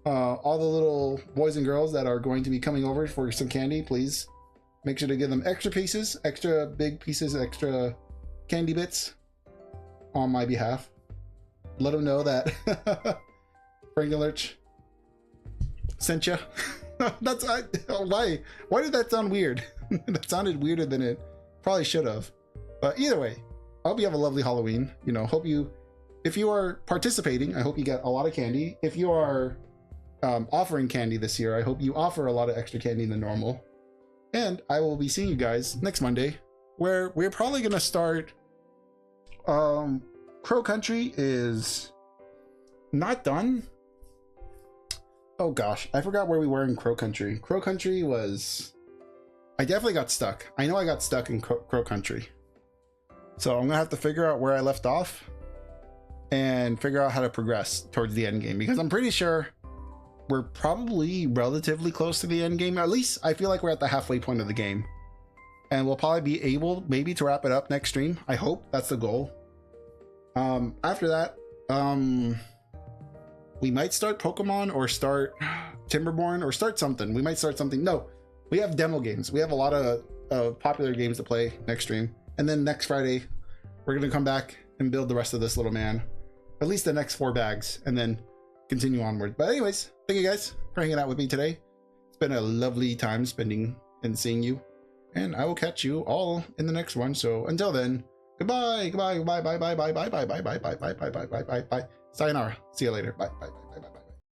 all the little boys and girls that are going to be coming over for some candy. Please make sure to give them extra pieces, extra big pieces, extra candy bits on my behalf. Let them know that Frank Lurch sent you. That's why did that sound weird? That sounded weirder than it probably should have. But either way, I hope you have a lovely Halloween. You know, if you are participating, I hope you get a lot of candy. If you are offering candy this year, I hope you offer a lot of extra candy than normal. And I will be seeing you guys next Monday where we're probably gonna start. Crow Country is not done. Oh gosh, I forgot where we were in Crow Country. Crow Country was... I definitely got stuck. I know I got stuck in Crow Country. So I'm gonna have to figure out where I left off and figure out how to progress towards the end game, because I'm pretty sure we're probably relatively close to the end game. At least I feel like we're at the halfway point of the game. And we'll probably be able maybe to wrap it up next stream. I hope that's the goal. After that, we might start Pokemon or start Timberborn or start something. We might start something. No, we have demo games. We have a lot of popular games to play next stream. And then next Friday, we're going to come back and build the rest of this little man. At least the next 4 bags, and then continue onward. But anyways, thank you guys for hanging out with me today. It's been a lovely time spending and seeing you. And I will catch you all in the next one. So until then, goodbye, goodbye, goodbye, bye, bye, bye, bye, bye, bye, bye, bye, bye, bye, bye, bye, bye, bye. Sayonara. See you later. Bye, bye, bye, bye, bye.